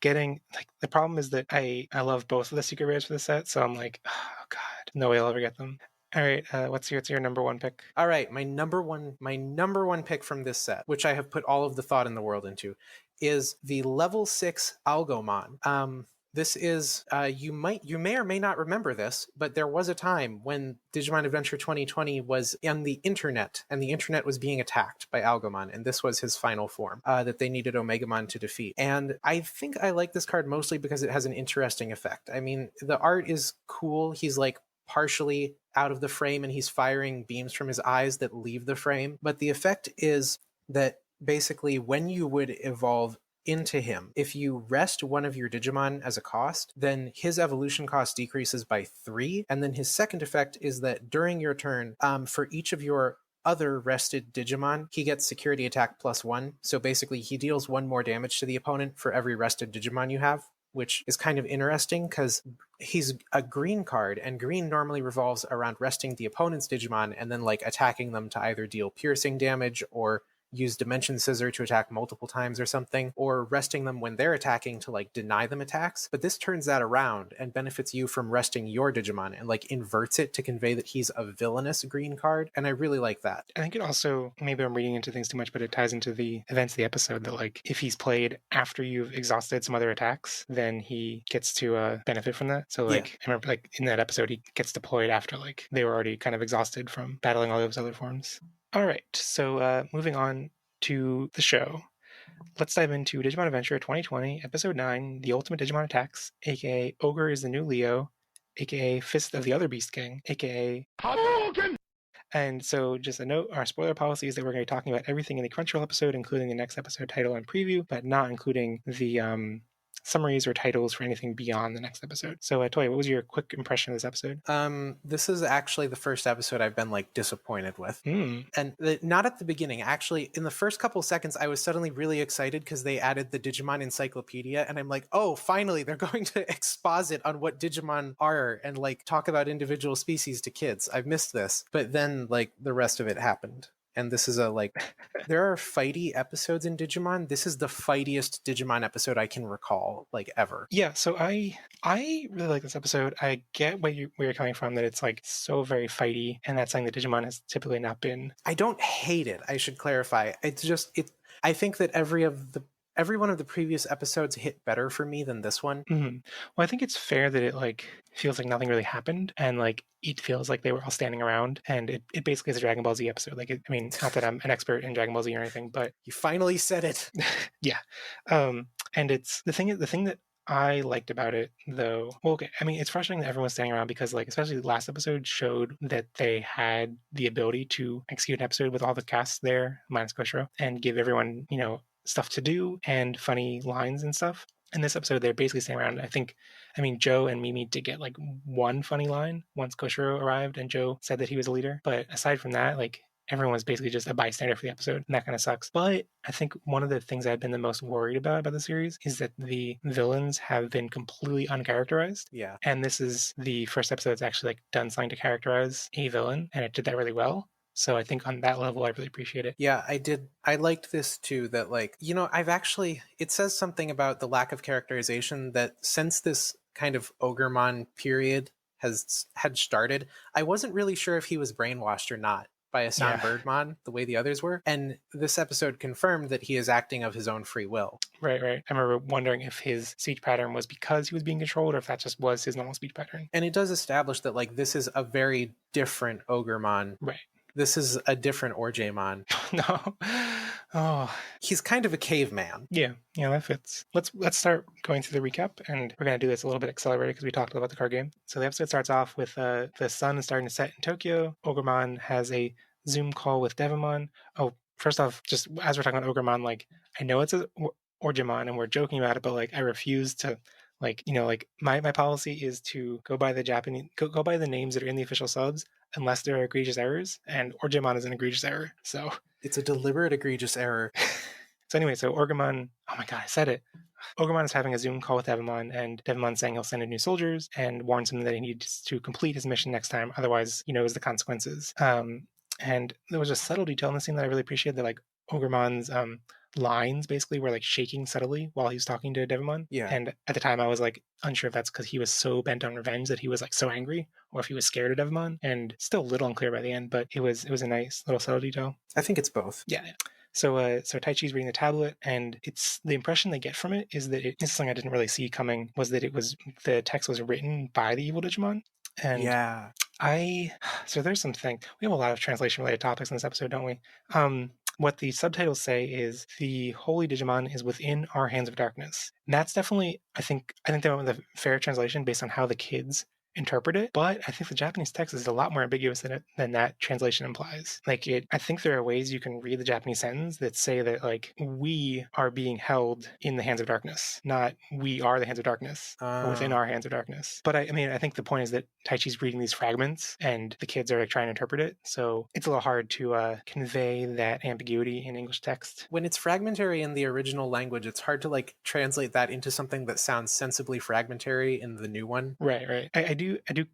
getting like the problem is that I love both of the secret rares for the set, so I'm like, oh god, no way I'll ever get them. All right, what's your number one pick? All right, my number one pick from this set, which I have put all of the thought in the world into, is the level 6 Algomon. This is you may or may not remember this, but there was a time when Digimon Adventure 2020 was on the internet, and the internet was being attacked by Algomon, and this was his final form that they needed Omegamon to defeat. And I think I like this card mostly because it has an interesting effect. I mean, the art is cool. He's like partially out of the frame and he's firing beams from his eyes that leave the frame. But the effect is that basically when you would evolve into him, if you rest one of your Digimon as a cost, then his evolution cost decreases by 3. And then his second effect is that during your turn, for each of your other rested Digimon, he gets security attack +1. So basically he deals 1 more damage to the opponent for every rested Digimon you have, which is kind of interesting because he's a green card, and green normally revolves around resting the opponent's Digimon and then like attacking them to either deal piercing damage or use Dimension Scissor to attack multiple times or something, or resting them when they're attacking to like deny them attacks. But this turns that around and benefits you from resting your Digimon and like inverts it to convey that he's a villainous green card, and I really like that. I think it also, maybe I'm reading into things too much, but it ties into the events of the episode that like if he's played after you've exhausted some other attacks, then he gets to benefit from that. So like I remember like in that episode he gets deployed after like they were already kind of exhausted from battling all those other forms. All right, so moving on to the show. Let's dive into Digimon Adventure 2020, Episode 9, The Ultimate Digimon Attacks, aka Ogre is the New Leo, aka Fist of the Other Beast King, aka Hadouken! And so just a note, our spoiler policy is that we're going to be talking about everything in the Crunchyroll episode, including the next episode title and preview, but not including the summaries or titles for anything beyond the next episode. So Touya, what was your quick impression of this episode? This is actually the first episode I've been like disappointed with. And not at the beginning. Actually, in the first couple seconds, I was suddenly really excited because they added the Digimon Encyclopedia, and I'm like, oh, finally, they're going to exposit on what Digimon are and like talk about individual species to kids. I've missed this. But then like the rest of it happened. And this is a like, there are fighty episodes in Digimon. This is the fightiest Digimon episode I can recall, like ever. Yeah, so I really like this episode. I get where you're coming from, that it's like so very fighty, and that's something that Digimon has typically not been. I don't hate it. I should clarify. It's just I think that every one of the previous episodes hit better for me than this one. Well, I think it's fair that it like feels like nothing really happened, and like it feels like they were all standing around, and it basically is a Dragon Ball Z episode. Like, I mean, not that I'm an expert in Dragon Ball Z or anything, but you finally said it. Yeah, and it's the thing that I liked about it, though. Well, okay, I mean, it's frustrating that everyone's standing around because, like, especially the last episode showed that they had the ability to execute an episode with all the cast there, minus Koshiro, and give everyone, you know, stuff to do and funny lines and stuff. In this episode, they're basically staying around. I mean, Joe and Mimi did get like one funny line once Koshiro arrived and Joe said that he was a leader. But aside from that, like, everyone was basically just a bystander for the episode, and that kind of sucks. But I think one of the things I've been the most worried about the series is that the villains have been completely uncharacterized. Yeah. And this is the first episode that's actually like done something to characterize a villain, and it did that really well. So I think on that level, I really appreciate it. Yeah, I did. I liked this too, that like, you know, it says something about the lack of characterization that since this kind of Ogremon period had started, I wasn't really sure if he was brainwashed or not by a Soundbirdmon the way the others were. And this episode confirmed that he is acting of his own free will. Right. I remember wondering if his speech pattern was because he was being controlled or if that just was his normal speech pattern. And it does establish that like this is a very different Ogremon. Right. This is a different Orjamon. No. Oh, He's kind of a caveman. yeah, that fits. Let's start going through the recap, and we're gonna do this a little bit accelerated because we talked about the card game. So the episode starts off with the sun is starting to set in Tokyo. Ogremon has a Zoom call with Devimon. Oh, first off, just as we're talking about Ogremon, like I know it's a Orgemon, and we're joking about it, but like I refuse to. Like, like my policy is to go by the Japanese, go by the names that are in the official subs, unless there are egregious errors, and Orgemon is an egregious error. So It's a deliberate, egregious error. so anyway, so Orgemon, oh my god, I said it. Ogremon is having a Zoom call with Devimon, and Devimon saying he'll send in new soldiers and warns him that he needs to complete his mission next time, otherwise he knows the consequences. And there was a subtle detail in the scene that I really appreciated, that like Ogremon's lines basically were like shaking subtly while he was talking to Devimon. Yeah. And at the time I was like unsure if that's because he was so bent on revenge that he was like so angry, or if he was scared of Devimon, and still a little unclear by the end, but it was a nice little subtle detail. I think it's both. Yeah. So Taichi's reading the tablet, and it's the impression they get from it is that this is something I didn't really see coming, was that the text was written by the evil Digimon. And yeah. So there's something, we have a lot of translation related topics in this episode, don't we? What the subtitles say is the holy Digimon is within our hands of darkness. And that's definitely, I think they went with a fair translation based on how the kids interpret it, but I think the Japanese text is a lot more ambiguous than that translation implies. Like I think there are ways you can read the Japanese sentence that say that like we are being held in the hands of darkness, not we are the hands of darkness or within our hands of darkness. But I mean, I think the point is that Taichi's reading these fragments and the kids are like trying to interpret it, so it's a little hard to convey that ambiguity in English text. When it's fragmentary in the original language, it's hard to like translate that into something that sounds sensibly fragmentary in the new one. Right. I do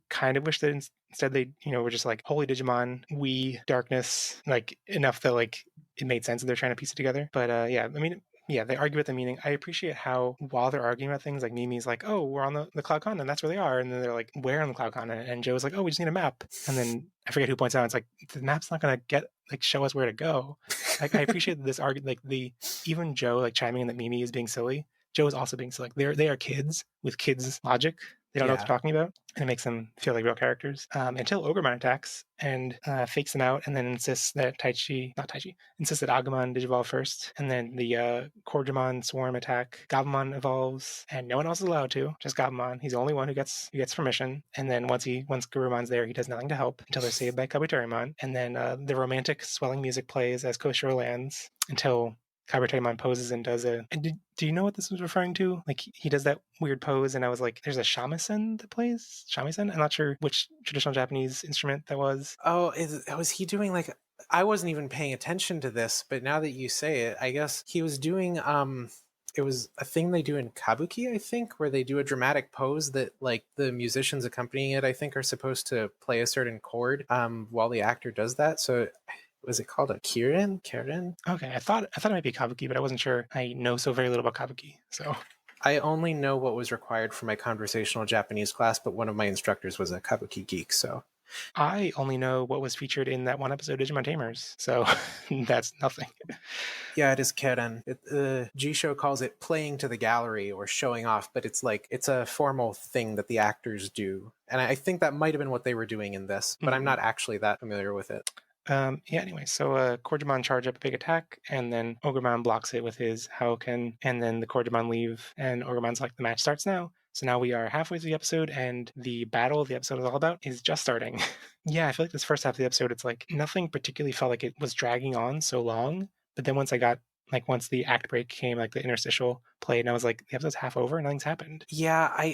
kind of wish that instead they, were just like holy Digimon, we darkness, like enough that like it made sense that they're trying to piece it together. But yeah, I mean, yeah, they argue about the meaning. I appreciate how while they're arguing about things, like Mimi's like, oh, we're on the cloud continent, that's where they are. And then they're like, where on the cloud continent? And Joe's like, oh, we just need a map. And then I forget who points out, it's like, the map's not going to show us where to go. Like, I appreciate this argument, like even Joe like chiming in that Mimi is being silly. Joe is also being silly. They are kids with kids logic. They don't know what they're talking about, and it makes them feel like real characters. Until Ogremon attacks and fakes them out, and then insists that insists that Agumon digivolve first, and then the Corgemon swarm attack. Gabumon evolves, and no one else is allowed to, just Gabumon. He's the only one who gets permission, and then once Gurumon's there, he does nothing to help until they're saved by Kabuterimon, and then the romantic swelling music plays as Koshiro lands until Kabuterimon poses and does a... And do you know what this was referring to? Like, he does that weird pose, and I was like, there's a shamisen that plays? Shamisen? I'm not sure which traditional Japanese instrument that was. Oh, was he doing like... I wasn't even paying attention to this, but now that you say it, I guess he was doing... It was a thing they do in kabuki, I think, where they do a dramatic pose that, like, the musicians accompanying it, I think, are supposed to play a certain chord while the actor does that. So... Was it called a Karen? Okay, I thought it might be kabuki, but I wasn't sure. I know so very little about kabuki, so... I only know what was required for my conversational Japanese class, but one of my instructors was a kabuki geek, so... I only know what was featured in that one episode of Digimon Tamers, so that's nothing. Yeah, it is Keren. G-Show calls it playing to the gallery or showing off, but it's a formal thing that the actors do. And I think that might have been what they were doing in this, but I'm not actually that familiar with it. Anyway, so Corgemon charge up a big attack, and then Ogremon blocks it with his Haoken, and then the Corgemon leave, and Ogremon's like, the match starts now. So now we are halfway through the episode, and the battle the episode is all about is just starting. Yeah, I feel like this first half of the episode, it's like nothing particularly felt like it was dragging on so long, but then once the act break came, like the interstitial played, and I was like, the episode's half over and nothing's happened. Yeah,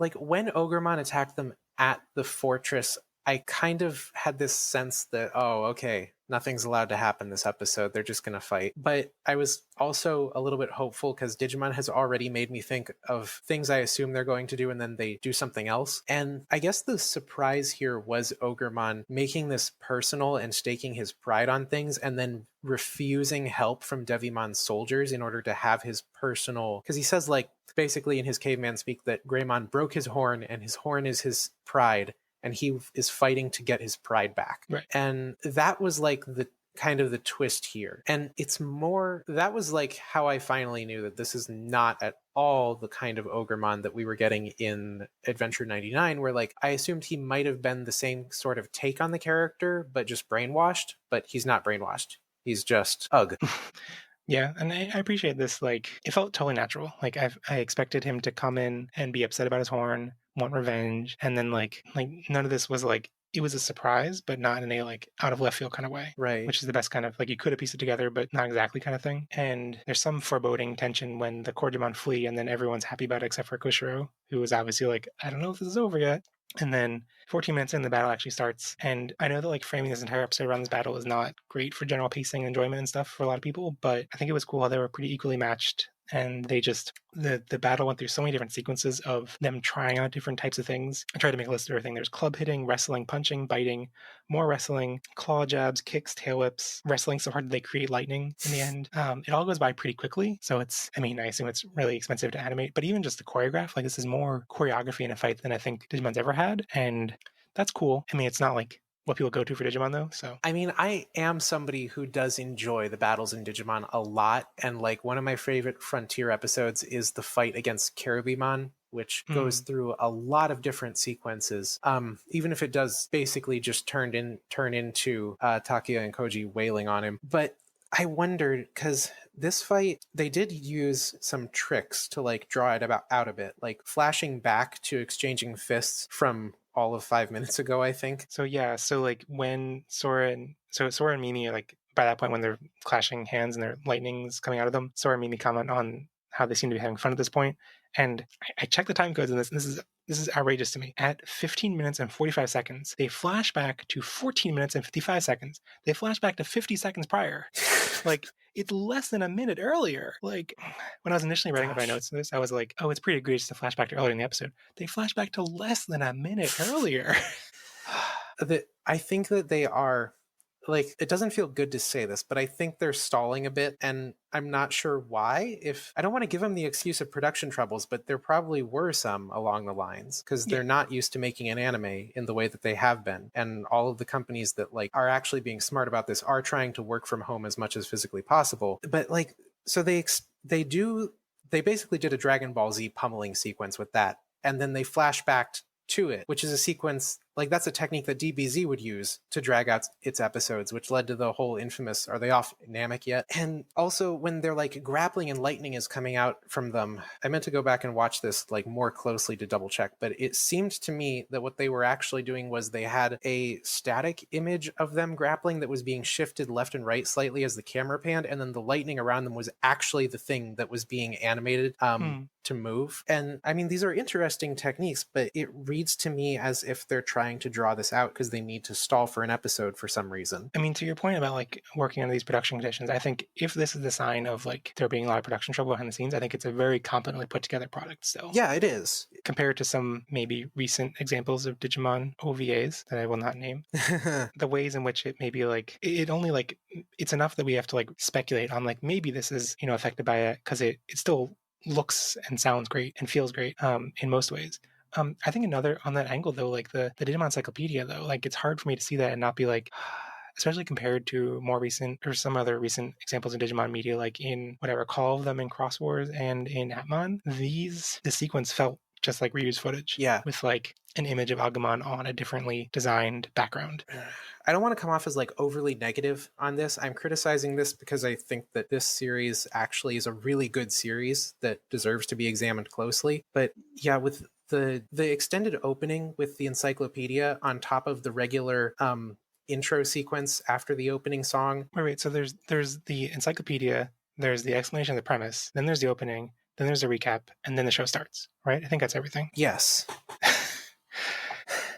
like when Ogremon attacked them at the fortress, I kind of had this sense that, oh, okay, nothing's allowed to happen this episode. They're just going to fight. But I was also a little bit hopeful because Digimon has already made me think of things I assume they're going to do, and then they do something else. And I guess the surprise here was Ogremon making this personal and staking his pride on things, and then refusing help from Devimon's soldiers in order to have his personal... Because he says, like, basically in his caveman speak that Greymon broke his horn, and his horn is his pride, and he is fighting to get his pride back. Right. And that was like the kind of the twist here. And it's more, that was like how I finally knew that this is not at all the kind of Ogremon that we were getting in Adventure 99, where like I assumed he might have been the same sort of take on the character, but just brainwashed, but he's not brainwashed. He's just ugh. Yeah, and I appreciate this. Like, it felt totally natural. Like, I expected him to come in and be upset about his horn, want revenge, and then like none of this was like it was a surprise, but not in a like out of left field kind of way. Right. Which is the best kind of like you could have pieced it together, but not exactly kind of thing. And there's some foreboding tension when the Digimon flee, and then everyone's happy about it except for Kushiro, who was obviously like, I don't know if this is over yet. And then 14 minutes in, the battle actually starts. And I know that like framing this entire episode around this battle is not great for general pacing and enjoyment and stuff for a lot of people, but I think it was cool how they were pretty equally matched. And they just the battle went through so many different sequences of them trying out different types of things. I tried to make a list of everything. There's club hitting, wrestling, punching, biting, more wrestling, claw jabs, kicks, tail whips, wrestling so hard that they create lightning in the end. It all goes by pretty quickly. So I assume it's really expensive to animate, but even just the choreograph, like this is more choreography in a fight than I think Digimon's ever had. And that's cool. I mean, it's not like what people go to for Digimon though. So I mean, I am somebody who does enjoy the battles in Digimon a lot, and like one of my favorite Frontier episodes is the fight against Caribimon, which goes through a lot of different sequences. Even if it does basically just turn into Takuya and Koji wailing on him. But I wondered, because this fight, they did use some tricks to like draw it out a bit, like flashing back to exchanging fists from all of 5 minutes ago, I think. So yeah, so like when Sora and Mimi are like by that point when they're clashing hands and their lightning's coming out of them, Sora and Mimi comment on how they seem to be having fun at this point. And I checked the time codes in this, and this is outrageous to me. At 15 minutes and 45 seconds, they flash back to 14 minutes and 55 seconds. They flash back to 50 seconds prior. Like, it's less than a minute earlier. Like, when I was initially writing up my notes for this, I was like, oh, it's pretty egregious to flash back to earlier in the episode. They flash back to less than a minute earlier. I think that they are, like, it doesn't feel good to say this, but I think they're stalling a bit, and I'm not sure why. If I don't want to give them the excuse of production troubles, but there probably were some along the lines, because they're not used to making an anime in the way that they have been, and all of the companies that like are actually being smart about this are trying to work from home as much as physically possible. But like, so they basically did a Dragon Ball Z pummeling sequence with that, and then they flash back to it, which is a sequence like that's a technique that DBZ would use to drag out its episodes, which led to the whole infamous "Are they off Namek yet?" And also when they're like grappling and lightning is coming out from them, I meant to go back and watch this like more closely to double check, but it seemed to me that what they were actually doing was they had a static image of them grappling that was being shifted left and right slightly as the camera panned, and then the lightning around them was actually the thing that was being animated to move. And I mean, these are interesting techniques, but it reads to me as if they're trying to draw this out because they need to stall for an episode for some reason. I mean, to your point about like working under these production conditions, I think if this is the sign of like there being a lot of production trouble behind the scenes, I think it's a very competently put together product still. Yeah, it is. Compared to some maybe recent examples of Digimon OVAs that I will not name. The ways in which it may be like, it only like, it's enough that we have to like speculate on like, maybe this is, you know, affected by it because it still looks and sounds great and feels great in most ways. I think another on that angle though, like the Digimon Encyclopedia though, like it's hard for me to see that and not be like, especially compared to more recent or some other recent examples of Digimon media, like in what I recall of them in Cross Wars and in Knightmon, the sequence felt just like reused footage. Yeah. With like an image of Agumon on a differently designed background. I don't want to come off as like overly negative on this. I'm criticizing this because I think that this series actually is a really good series that deserves to be examined closely. But yeah, with the extended opening with the encyclopedia on top of the regular intro sequence after the opening song. Wait. So there's the encyclopedia, there's the explanation of the premise, then there's the opening, then there's a recap, and then the show starts, right? I think that's everything. Yes.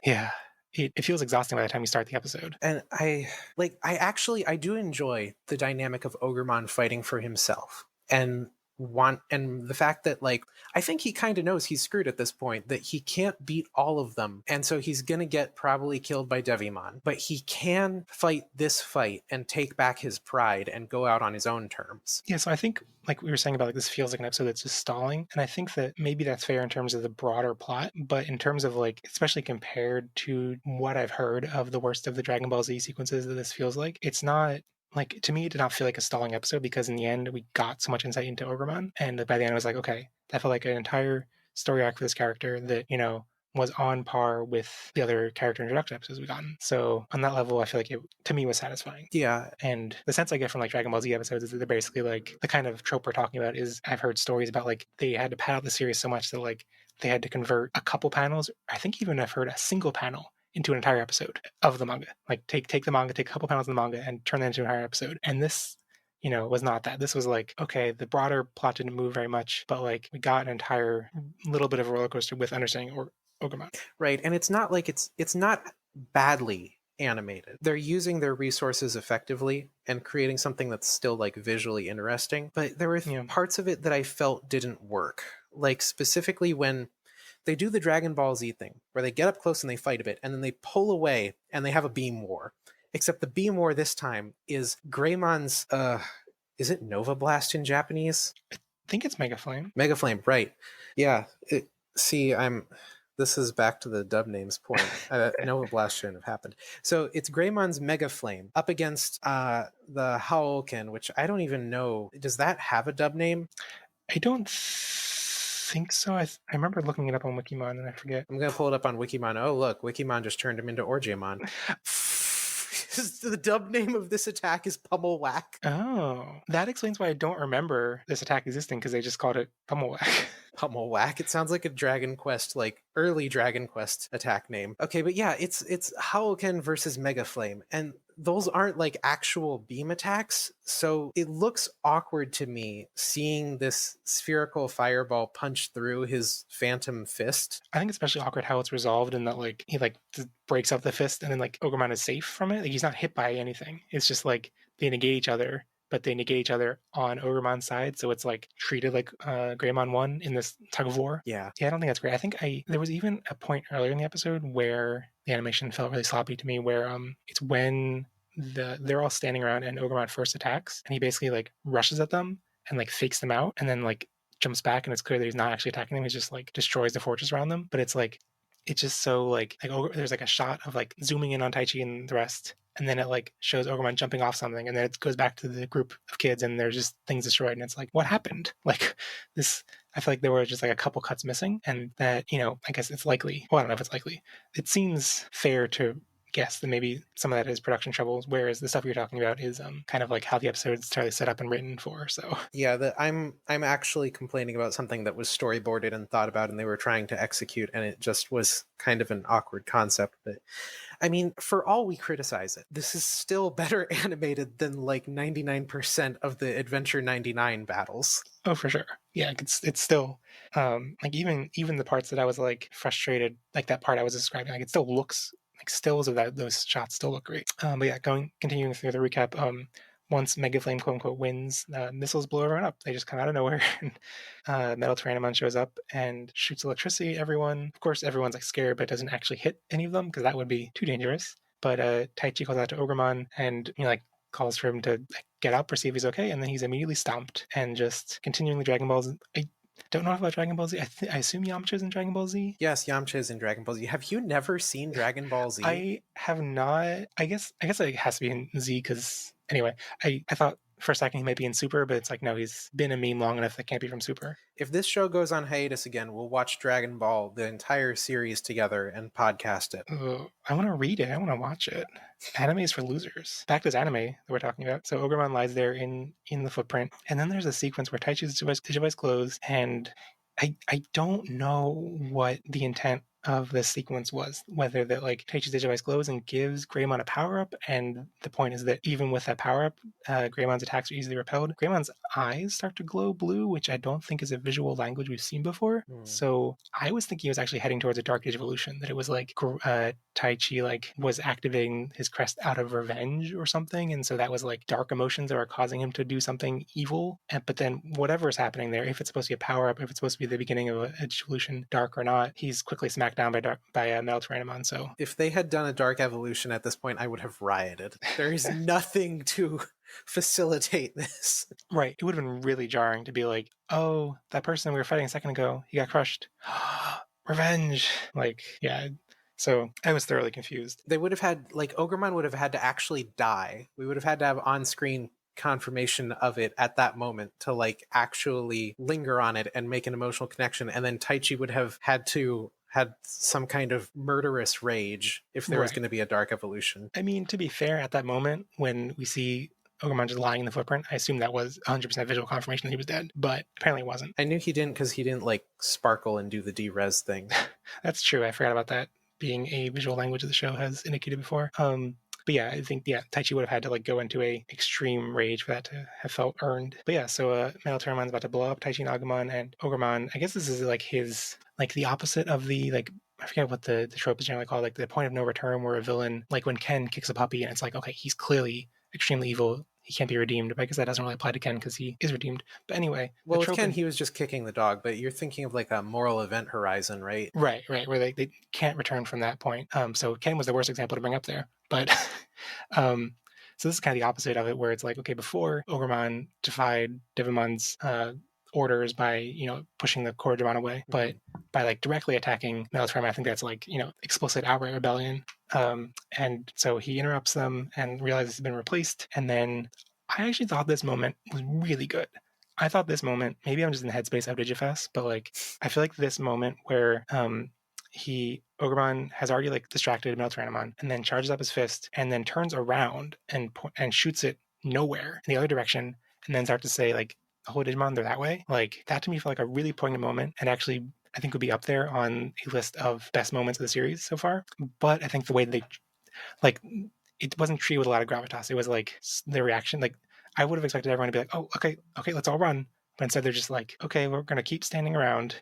Yeah. It feels exhausting by the time you start the episode. And I do enjoy the dynamic of Ogremon fighting for himself and the fact that like I think he kind of knows he's screwed at this point, that he can't beat all of them, and so he's gonna get probably killed by Devimon, but he can fight this fight and take back his pride and go out on his own terms. Yeah, so I think like we were saying about like this feels like an episode that's just stalling, and I think that maybe that's fair in terms of the broader plot, but in terms of like especially compared to what I've heard of the worst of the Dragon Ball Z sequences that this feels like, it's not. Like, to me, it did not feel like a stalling episode because in the end, we got so much insight into Ogremon. And by the end, I was like, okay, that felt like an entire story arc for this character that, you know, was on par with the other character introduction episodes we've gotten. So on that level, I feel like it, to me, was satisfying. Yeah. And the sense I get from like Dragon Ball Z episodes is that they're basically like the kind of trope we're talking about is I've heard stories about like they had to pad out the series so much that like they had to convert a couple panels. I think even I've heard a single panel into an entire episode of the manga. Like take the manga, take a couple panels of the manga and turn that into an entire episode. And this, was not that. This was like, okay, the broader plot didn't move very much, but like we got an entire little bit of a roller coaster with understanding Ogremon. Right. And it's not like it's not badly animated. They're using their resources effectively and creating something that's still like visually interesting. But there were parts of it that I felt didn't work. Like specifically when they do the Dragon Ball Z thing, where they get up close and they fight a bit, and then they pull away and they have a beam war. Except the beam war this time is Greymon's, is it Nova Blast in Japanese? I think it's Mega Flame. Mega Flame, right. Yeah. This is back to the dub names point. Nova Blast shouldn't have happened. So it's Greymon's Mega Flame up against the Haoken, which I don't even know. Does that have a dub name? I don't think so. I remember looking it up on Wikimon and I forget. I'm going to pull it up on Wikimon. Oh, look, Wikimon just turned him into Orgeamon. The dub name of this attack is Pummel Whack. Oh, that explains why I don't remember this attack existing, because they just called it Pummel Whack. Pummel Whack. It sounds like a Dragon Quest, like early Dragon Quest attack name. Okay, but yeah, it's Haoken versus Mega Flame, and those aren't like actual beam attacks, so it looks awkward to me seeing this spherical fireball punch through his phantom fist. I think especially awkward how it's resolved in that like he like breaks up the fist and then like Ogremon is safe from it. Like he's not hit by anything. It's just like they negate each other, but they negate each other on Ogremon's side, so it's like treated like Greymon won in this tug of war. Yeah, I don't think that's great. I think there was even a point earlier in the episode where the animation felt really sloppy to me, where it's when they're all standing around and Ogremon first attacks, and he basically like rushes at them and like fakes them out, and then like jumps back, and it's clear that he's not actually attacking them. He just like destroys the fortress around them. But it's like it's just so like there's like a shot of like zooming in on Taichi and the rest, and then it like shows Ogremon jumping off something, and then it goes back to the group of kids, and there's just things destroyed, and it's like, what happened? Like this, I feel like there were just like a couple cuts missing, and that I guess it's likely. Well, I don't know if it's likely. It seems fair to guess that maybe some of that is production troubles, whereas the stuff you're talking about is kind of like how the episode is entirely set up and written for. So yeah, I'm actually complaining about something that was storyboarded and thought about, and they were trying to execute, and it just was kind of an awkward concept. But I mean, for all we criticize it, this is still better animated than like 99% of the Adventure 99 battles. Oh, for sure. Yeah, it's still like even the parts that I was like frustrated, like that part I was describing, like it still looks like stills of those shots still look great. But yeah, continuing through the recap, once Mega Flame quote unquote wins, missiles blow everyone up. They just come out of nowhere, and Metal Tyrannomon shows up and shoots electricity at everyone. Of course, everyone's like scared, but doesn't actually hit any of them because that would be too dangerous. But Taichi calls out to Ogremon and like calls for him to like, get up or see if he's okay, and then he's immediately stomped. And just continuing the Dragon Balls. I don't know about Dragon Ball Z. I assume Yamcha's in Dragon Ball Z. Yes, Yamcha's in Dragon Ball Z. Have you never seen Dragon Ball Z? I have not. I guess it has to be in Z because anyway, I thought for a second he might be in Super, but it's like no, he's been a meme long enough that can't be from Super. If this show goes on hiatus again, we'll watch Dragon Ball, the entire series together, and podcast it. I want to read it. I want to watch it. Anime is for losers. Back to this anime that we're talking about. So Ogremon lies there in the footprint, and then there's a sequence where Taichi's Digivice glows, and I don't know what the intent of this sequence was, whether that like Taichi's Digivice glows and gives Greymon a power-up, and the point is that even with that power-up, Greymon's attacks are easily repelled. Greymon's eyes start to glow blue, which I don't think is a visual language we've seen before. So I was thinking he was actually heading towards a Dark Age evolution, that it was like Taichi like was activating his crest out of revenge or something, and so that was like dark emotions that were causing him to do something evil. But then whatever is happening there, if it's supposed to be a power-up, if it's supposed to be the beginning of a evolution, dark or not, he's quickly smacked down by Metal Tyrannomon. So if they had done a dark evolution at this point, I would have rioted. There is nothing to facilitate this. Right. It would have been really jarring to be like, oh, that person we were fighting a second ago, he got crushed. Revenge. Like, yeah. So I was thoroughly confused. They would have had, like, Ogremon would have had to actually die. We would have had to have on-screen confirmation of it at that moment to like actually linger on it and make an emotional connection, and then Taichi would have had to had some kind of murderous rage if there was Right. going to be a dark evolution. I mean, to be fair, at that moment when we see Ogremon just lying in the footprint, I assume that was 100% visual confirmation that he was dead, but apparently it wasn't. I knew he didn't because he didn't like sparkle and do the D-res thing. That's true. I forgot about that being a visual language of the show has indicated before. But yeah, I think Taichi would have had to like go into a extreme rage for that to have felt earned. But yeah, so Metal Terramon's about to blow up Taichi and Agumon, and Ogremon, I guess this is like his like the opposite of the like I forget what the trope is generally called, like the point of no return, where a villain, like when Ken kicks a puppy and it's like, okay, he's clearly extremely evil, he can't be redeemed. But I guess that doesn't really apply to Ken because he is redeemed. But anyway, well, with Ken, he was just kicking the dog, but you're thinking of like a moral event horizon, right? Right, where they can't return from that point. So Ken was the worst example to bring up there. But so this is kind of the opposite of it, where it's like, okay, before Ogremon defied Devimon's orders by, pushing the Coromon away, but by like directly attacking Metal Terramon, I think that's like, explicit outright rebellion. And so he interrupts them and realizes he's been replaced. And then I actually thought this moment was really good. I thought this moment, maybe I'm just in the headspace of Digifest, but like, I feel like this moment where Ogremon has already like distracted Metal Tyrannomon and then charges up his fist and then turns around and shoots it nowhere in the other direction and then starts to say like, oh, Digimon, they're that way. Like that to me felt like a really poignant moment and actually I think would be up there on a list of best moments of the series so far. But I think the way they like it wasn't treated with a lot of gravitas. It was like the reaction, like I would have expected everyone to be like, oh, okay, let's all run. But instead they're just like, okay, we're going to keep standing around.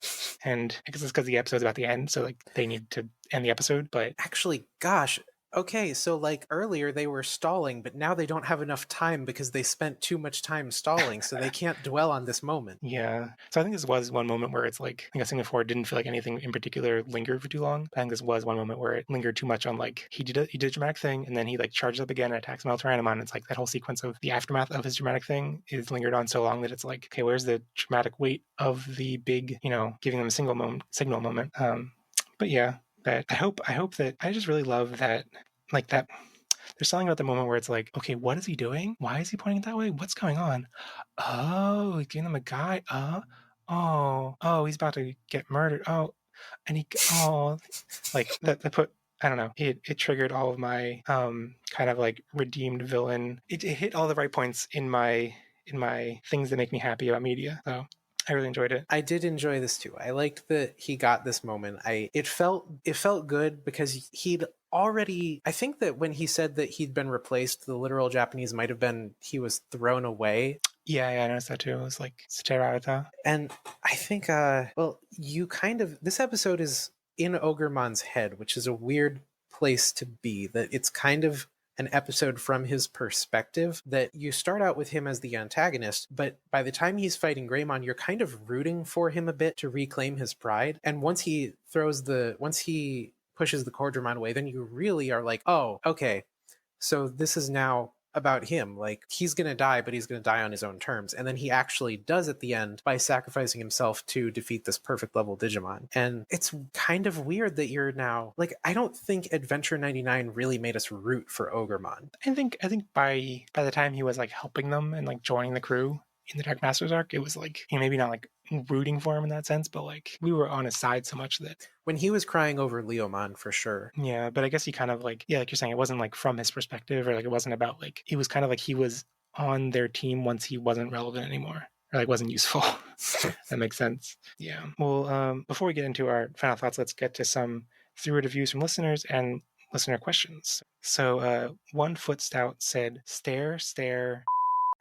And I guess it's because the episode's about the end, so like they need to end the episode. But actually, gosh, okay, so like earlier they were stalling, but now they don't have enough time because they spent too much time stalling, so they can't dwell on this moment. Yeah. So I think this was one moment where it's like, I think I was saying before, it didn't feel like anything in particular lingered for too long. I think this was one moment where it lingered too much on like, he did a dramatic thing, and then he like charges up again and attacks Metal Tyrannomon. It's like that whole sequence of the aftermath of his dramatic thing is lingered on so long that it's like, okay, where's the dramatic weight of the big, giving them a signal moment. But yeah, but I hope that I just really love that, like that. There's something about the moment where it's like, okay, what is he doing? Why is he pointing it that way? What's going on? Oh, he's giving them a guy. Oh, he's about to get murdered. Oh, and like that put, I don't know. It triggered all of my kind of like redeemed villain. It hit all the right points in my things that make me happy about media. So I really enjoyed it. I did enjoy this too. I liked that he got this moment. It felt good because he'd already, I think that when he said that he'd been replaced, the literal Japanese might have been he was thrown away. Yeah, I noticed that too. It was like Tsucherarata. And I think you kind of, this episode is in Ogremon's head, which is a weird place to be, that it's kind of an episode from his perspective, that you start out with him as the antagonist, but by the time he's fighting Greymon, you're kind of rooting for him a bit to reclaim his pride. And once he pushes the Cordramon away, then you really are like, oh, okay, so this is now about him. Like, he's gonna die, but he's gonna die on his own terms. And then he actually does at the end by sacrificing himself to defeat this perfect level Digimon. And it's kind of weird that you're now like, I don't think Adventure 99 really made us root for Ogremon. I think by the time he was like helping them and like joining the crew in the Dark Masters arc, it was like, maybe not like rooting for him in that sense, but like we were on his side so much that when he was crying over Leomon, for sure. Yeah, but I guess he kind of like, like you're saying, it wasn't like from his perspective, or like it wasn't about like, it was kind of like he was on their team once he wasn't relevant anymore, or like wasn't useful. That makes sense. Yeah. Well, before we get into our final thoughts, let's get to some through reviews from listeners and listener questions. So One Foot Stout said, stare.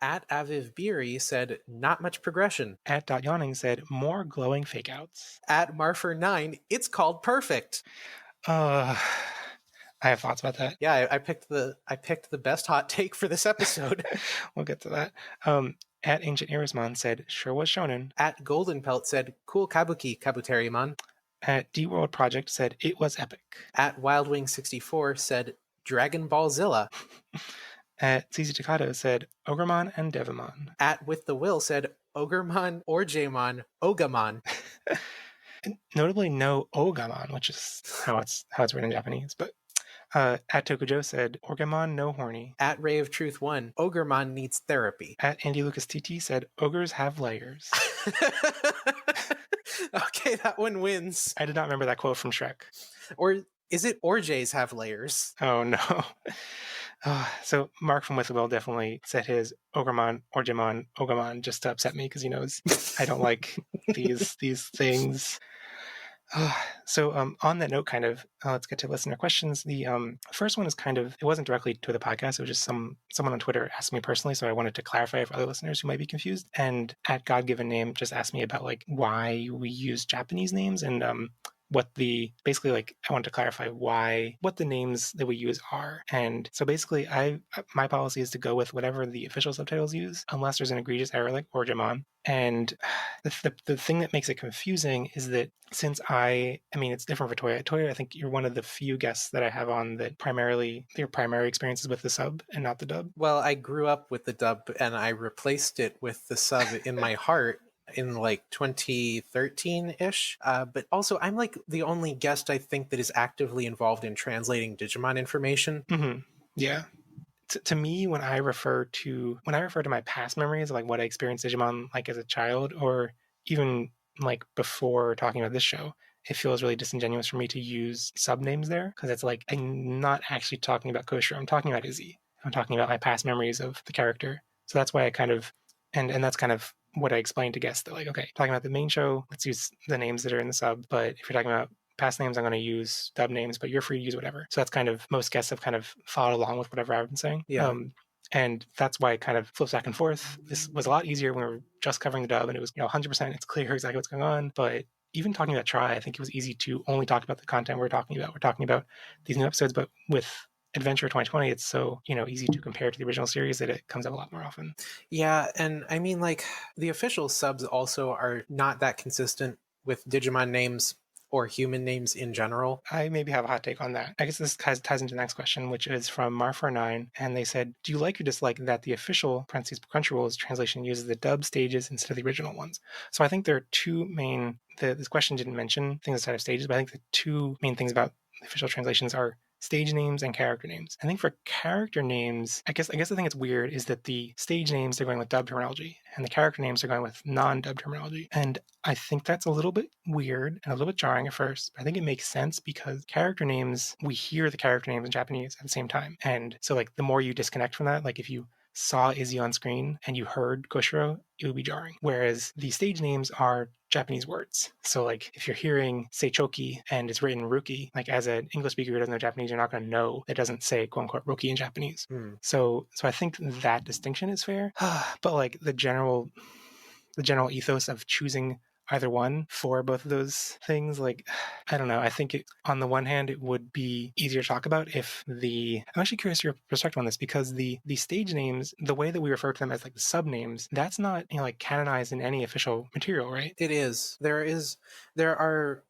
At Aviv Beery said, not much progression. At Dot Yawning said, more glowing fakeouts. At Marfer9, it's called perfect. I have thoughts about that. Yeah, I picked the best hot take for this episode. We'll get to that. At Ancient Irismon said, sure was shonen. At Golden Pelt said, cool kabuki, Kabuterimon. At D-World Project said, it was epic. At Wildwing64 said, Dragon Ball Zilla. At CZ Takado said, Ogremon and Devimon. At With the Will said, Ogremon, Orjamon, Ogamon. Notably no Ogamon, which is how it's written in Japanese. But at Tokujo said, Orgamon no horny. At Ray of Truth 1, Ogremon needs therapy. At Andy Lucas TT said, ogres have layers. Okay, that one wins. I did not remember that quote from Shrek. Or is it Orjays have layers? Oh no. So Mark from Whistlebell definitely said his Ogremon, Orgemon, Ogamon just to upset me because he knows I don't like these things. So on that note, kind of, let's get to listener questions. The first one is kind of, it wasn't directly to the podcast. It was just someone on Twitter asked me personally. So I wanted to clarify for other listeners who might be confused. And at God Given Name just asked me about like why we use Japanese names and basically like I wanted to clarify what the names that we use are. And so basically my policy is to go with whatever the official subtitles use, unless there's an egregious error like Orgemon. And the thing that makes it confusing is that since I mean, it's different for Touya. Touya, I think you're one of the few guests that I have on that their primary experience is with the sub and not the dub. Well, I grew up with the dub and I replaced it with the sub in my heart in like 2013-ish. But also, I'm like the only guest I think that is actively involved in translating Digimon information. Mm-hmm. Yeah. To me, when I refer to my past memories of like what I experienced Digimon like as a child, or even like before talking about this show, it feels really disingenuous for me to use sub names there because it's like I'm not actually talking about Koshiro. I'm talking about Izzy. I'm talking about my past memories of the character. So that's why I kind of and that's kind of what I explained to guests that like, okay, talking about the main show, let's use the names that are in the sub. But if you're talking about past names, I'm going to use dub names, but you're free to use whatever. So that's kind of, most guests have kind of followed along with whatever I've been saying. Yeah. And that's why it kind of flips back and forth. This was a lot easier when we were just covering the dub and it was 100%, it's clear exactly what's going on. But even talking about Try, I think it was easy to only talk about the content we're talking about. We're talking about these new episodes, but with Adventure 2020, it's so easy to compare to the original series that it comes up a lot more often. Yeah, and I mean, like, the official subs also are not that consistent with Digimon names or human names in general. I maybe have a hot take on that. I guess this ties into the next question, which is from Mar49, and they said, do you like or dislike that the official parentheses Crunchyroll's translation uses the dub stages instead of the original ones? So I think there are two main, this question didn't mention things outside of stages, but I think the two main things about the official translations are stage names and character names. I think for character names, I guess the thing that's weird is that the stage names are going with dub terminology and the character names are going with non-dub terminology. And I think that's a little bit weird and a little bit jarring at first, but I think it makes sense because character names, we hear the character names in Japanese at the same time. And so like the more you disconnect from that, like if you saw Izzy on screen and you heard Koshiro, it would be jarring. Whereas the stage names are Japanese words. So like if you're hearing Seichoki and it's written Ruki, like as an English speaker who doesn't know Japanese, you're not going to know it doesn't say quote unquote Ruki in Japanese. So I think that distinction is fair. But like the general ethos of choosing either one for both of those things, like I don't know, I think on the one hand it would be easier to talk about if I'm actually curious your perspective on this, because the stage names, the way that we refer to them as like the sub names, that's not like canonized in any official material, right? It is. There are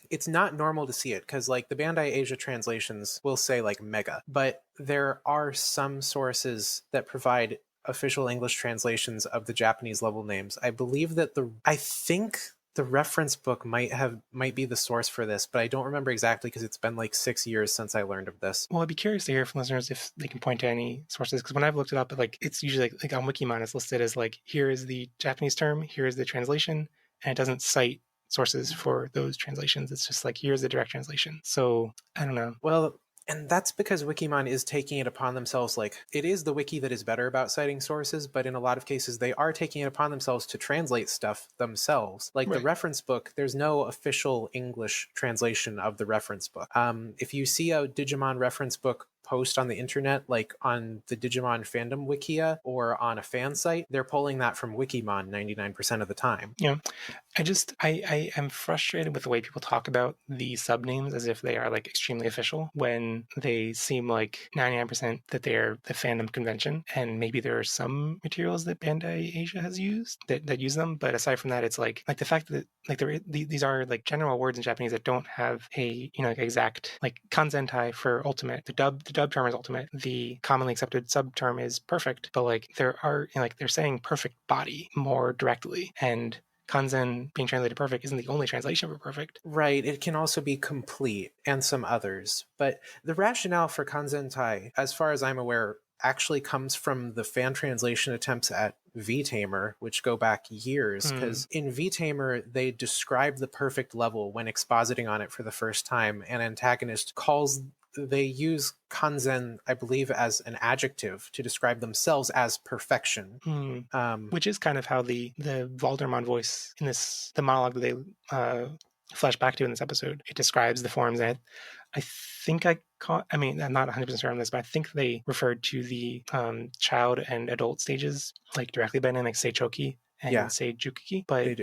it's not normal to see it because like the Bandai Asia translations will say like mega, but there are some sources that provide official English translations of the Japanese level names. I believe that I think the reference book might be the source for this, but I don't remember exactly because it's been like 6 years since I learned of this. Well, I'd be curious to hear from listeners if they can point to any sources, because when I've looked it up, like it's usually like on Wikimon, it's listed as like, here is the Japanese term, here is the translation, and it doesn't cite sources for those translations. It's just like, here's the direct translation. So I don't know. Well, and that's because Wikimon is taking it upon themselves, like, it is the wiki that is better about citing sources, but in a lot of cases, they are taking it upon themselves to translate stuff themselves. Like, right. The reference book, there's no official English translation of the reference book. If you see a Digimon reference book post on the internet, like on the Digimon fandom wikia or on a fan site, they're pulling that from Wikimon 99% of the time. Yeah. I am frustrated with the way people talk about the sub names as if they are like extremely official when they seem like 99% that they're the fandom convention. And maybe there are some materials that Bandai Asia has used that use them. But aside from that, it's like the fact that like these are like general words in Japanese that don't have a, like exact, like kanzentai for ultimate. The dub term is ultimate. The commonly accepted sub term is perfect. But like there are, like they're saying perfect body more directly. And Kanzen being translated perfect isn't the only translation for perfect. Right, it can also be complete and some others. But the rationale for Kanzentai, as far as I'm aware, actually comes from the fan translation attempts at V-Tamer, which go back years, because in V-Tamer, they describe the perfect level when expositing on it for the first time. An antagonist they use kanzen, I believe, as an adjective to describe themselves as perfection. Which is kind of how the Valdermon voice in the monologue that they flash back to in this episode, it describes the forms. And I think I'm not 100% sure on this, but I think they referred to the child and adult stages like directly by name, like Seichoki and Seijukiki, but they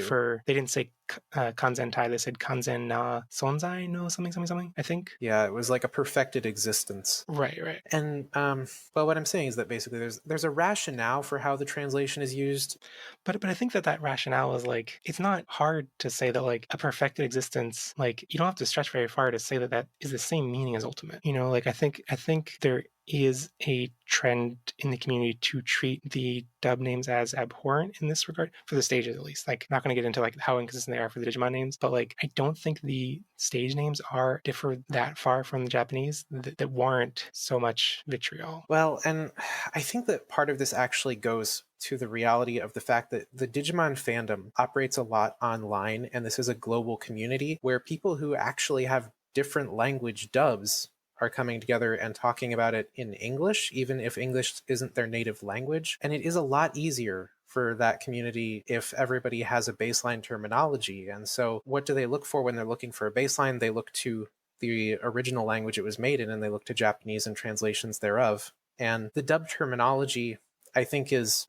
didn't say Kanzen Tai, they said Kanzen na Sonzai no something, I think. Yeah, it was like a perfected existence. Right. And well, what I'm saying is that basically there's a rationale for how the translation is used. But I think that rationale is like, it's not hard to say that like a perfected existence, like you don't have to stretch very far to say that is the same meaning as ultimate. You know, like I think there is a trend in the community to treat the dub names as abhorrent in this regard, for the stages at least. Like, not going to get into like how inconsistent they are for the Digimon names, but like I don't think the stage names differ that far from the Japanese that warrant so much vitriol. Well, and I think that part of this actually goes to the reality of the fact that the Digimon fandom operates a lot online, and this is a global community where people who actually have different language dubs are coming together and talking about it in English, even if English isn't their native language. And it is a lot easier for that community if everybody has a baseline terminology. And so what do they look for when they're looking for a baseline? They look to the original language it was made in, and they look to Japanese and translations thereof. And the dub terminology, I think, is...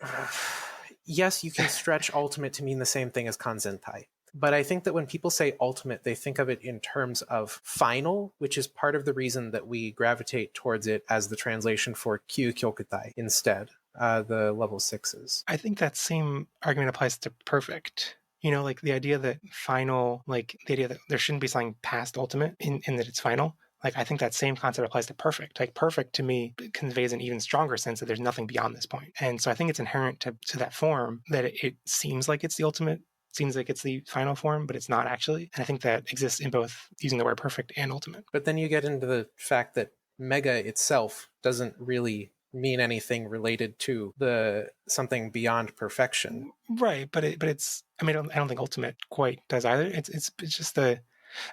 yes, you can stretch ultimate to mean the same thing as Kanzentai. But I think that when people say ultimate, they think of it in terms of final, which is part of the reason that we gravitate towards it as the translation for Kyukyokutai instead, the level 6s. I think that same argument applies to perfect. You know, like the idea that final, like the idea that there shouldn't be something past ultimate in that it's final. Like, I think that same concept applies to perfect. Like, perfect to me conveys an even stronger sense that there's nothing beyond this point. And so I think it's inherent to that form that it seems like it's the ultimate, seems like it's the final form, but it's not actually. And I think that exists in both using the word perfect and ultimate. But then you get into the fact that mega itself doesn't really mean anything related to something beyond perfection. Right, but it's. I mean, I don't think ultimate quite does either. It's just the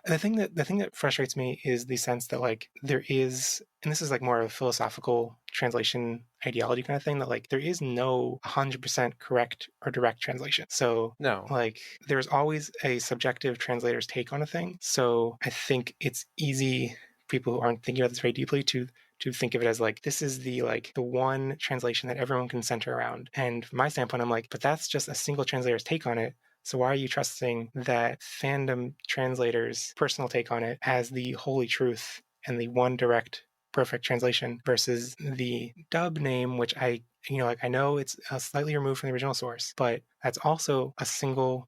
thing that frustrates me is the sense that like there is, and this is like more of a philosophical translation ideology kind of thing, that like there is no 100% correct or direct translation. So no, like there's always a subjective translator's take on a thing. So I think it's easy for people who aren't thinking about this very deeply to think of it as like, this is the one translation that everyone can center around. And from my standpoint, I'm like, but that's just a single translator's take on it. So why are you trusting that fandom translator's personal take on it as the holy truth and the one direct perfect translation versus the dub name, which I know it's slightly removed from the original source, but that's also a single,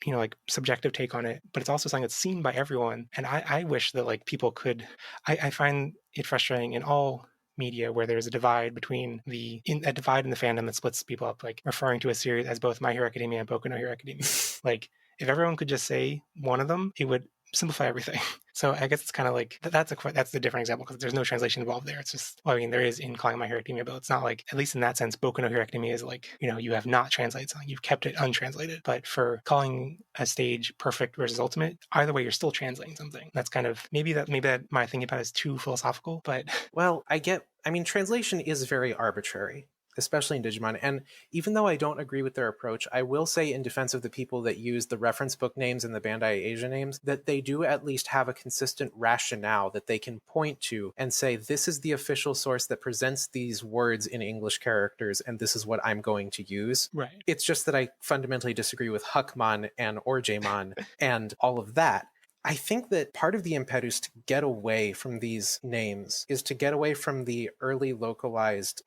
subjective take on it, but it's also something that's seen by everyone. And I wish that like people could, I find it frustrating in all media where there's a divide between a divide in the fandom that splits people up, like referring to a series as both My Hero Academia and Boku no Hero Academia. Like, if everyone could just say one of them, it would simplify everything. So I guess it's kind of like that's a different example because there's no translation involved there. It's just, well, I mean, there is in calling My Hero Academia, but it's not like, at least in that sense, Boku no Hero Academia is like, you have not translated something, you've kept it untranslated. But for calling a stage perfect versus ultimate, either way, you're still translating something. That's kind of maybe that my thinking about it is too philosophical. But well, translation is very arbitrary, especially in Digimon. And even though I don't agree with their approach, I will say in defense of the people that use the reference book names and the Bandai Asia names, that they do at least have a consistent rationale that they can point to and say, this is the official source that presents these words in English characters, and this is what I'm going to use. Right. It's just that I fundamentally disagree with Huckmon and Orjamon and all of that. I think that part of the impetus to get away from these names is to get away from the early localizations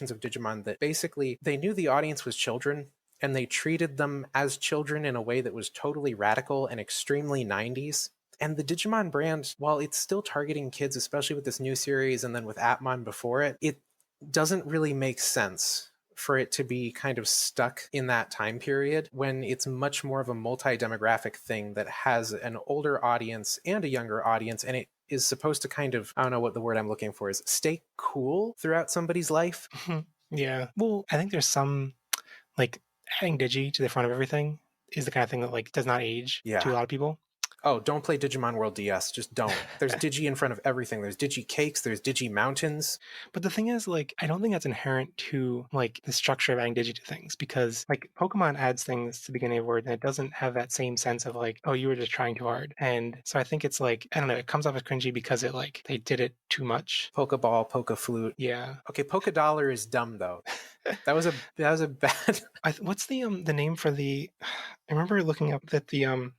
of Digimon that basically they knew the audience was children and they treated them as children in a way that was totally radical and extremely 90s. And the Digimon brand, while it's still targeting kids, especially with this new series and then with Atmon before it, it doesn't really make sense for it to be kind of stuck in that time period when it's much more of a multi-demographic thing that has an older audience and a younger audience, and it is supposed to kind of, I don't know what the word I'm looking for is, stay cool throughout somebody's life. Yeah. Well, I think there's some, like, adding Digi to the front of everything is the kind of thing that, like, does not age to a lot of people. Oh, don't play Digimon World DS. Just don't. There's Digi in front of everything. There's Digi Cakes. There's Digi Mountains. But the thing is, like, I don't think that's inherent to, like, the structure of adding Digi to things, because, like, Pokemon adds things to the beginning of a word and it doesn't have that same sense of, like, oh, you were just trying too hard. And so I think it's, like, I don't know, it comes off as cringy because it, like, they did it too much. Pokeball, Pokeflute. Yeah. Okay, Pokedollar is dumb, though. That was a bad... What's the name for the... I remember looking up that the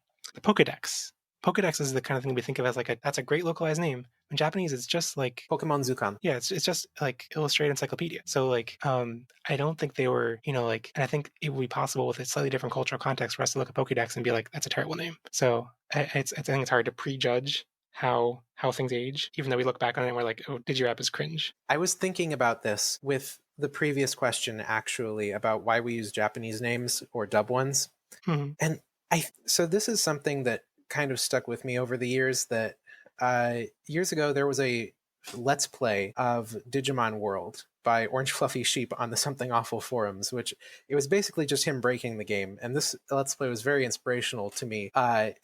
Pokedex. Pokedex is the kind of thing we think of as like that's a great localized name. In Japanese, it's just like Pokemon Zukan. Yeah, it's just like illustrated encyclopedia. So like I don't think they were, like, and I think it would be possible with a slightly different cultural context for us to look at Pokedex and be like, that's a terrible name. So I think it's hard to prejudge how things age, even though we look back on it and we're like, oh, Digirap is cringe. I was thinking about this with the previous question, actually, about why we use Japanese names or dub ones. Mm-hmm. And so this is something that kind of stuck with me over the years, that years ago there was a Let's Play of Digimon World by Orange Fluffy Sheep on the Something Awful forums, which it was basically just him breaking the game. And this Let's Play was very inspirational to me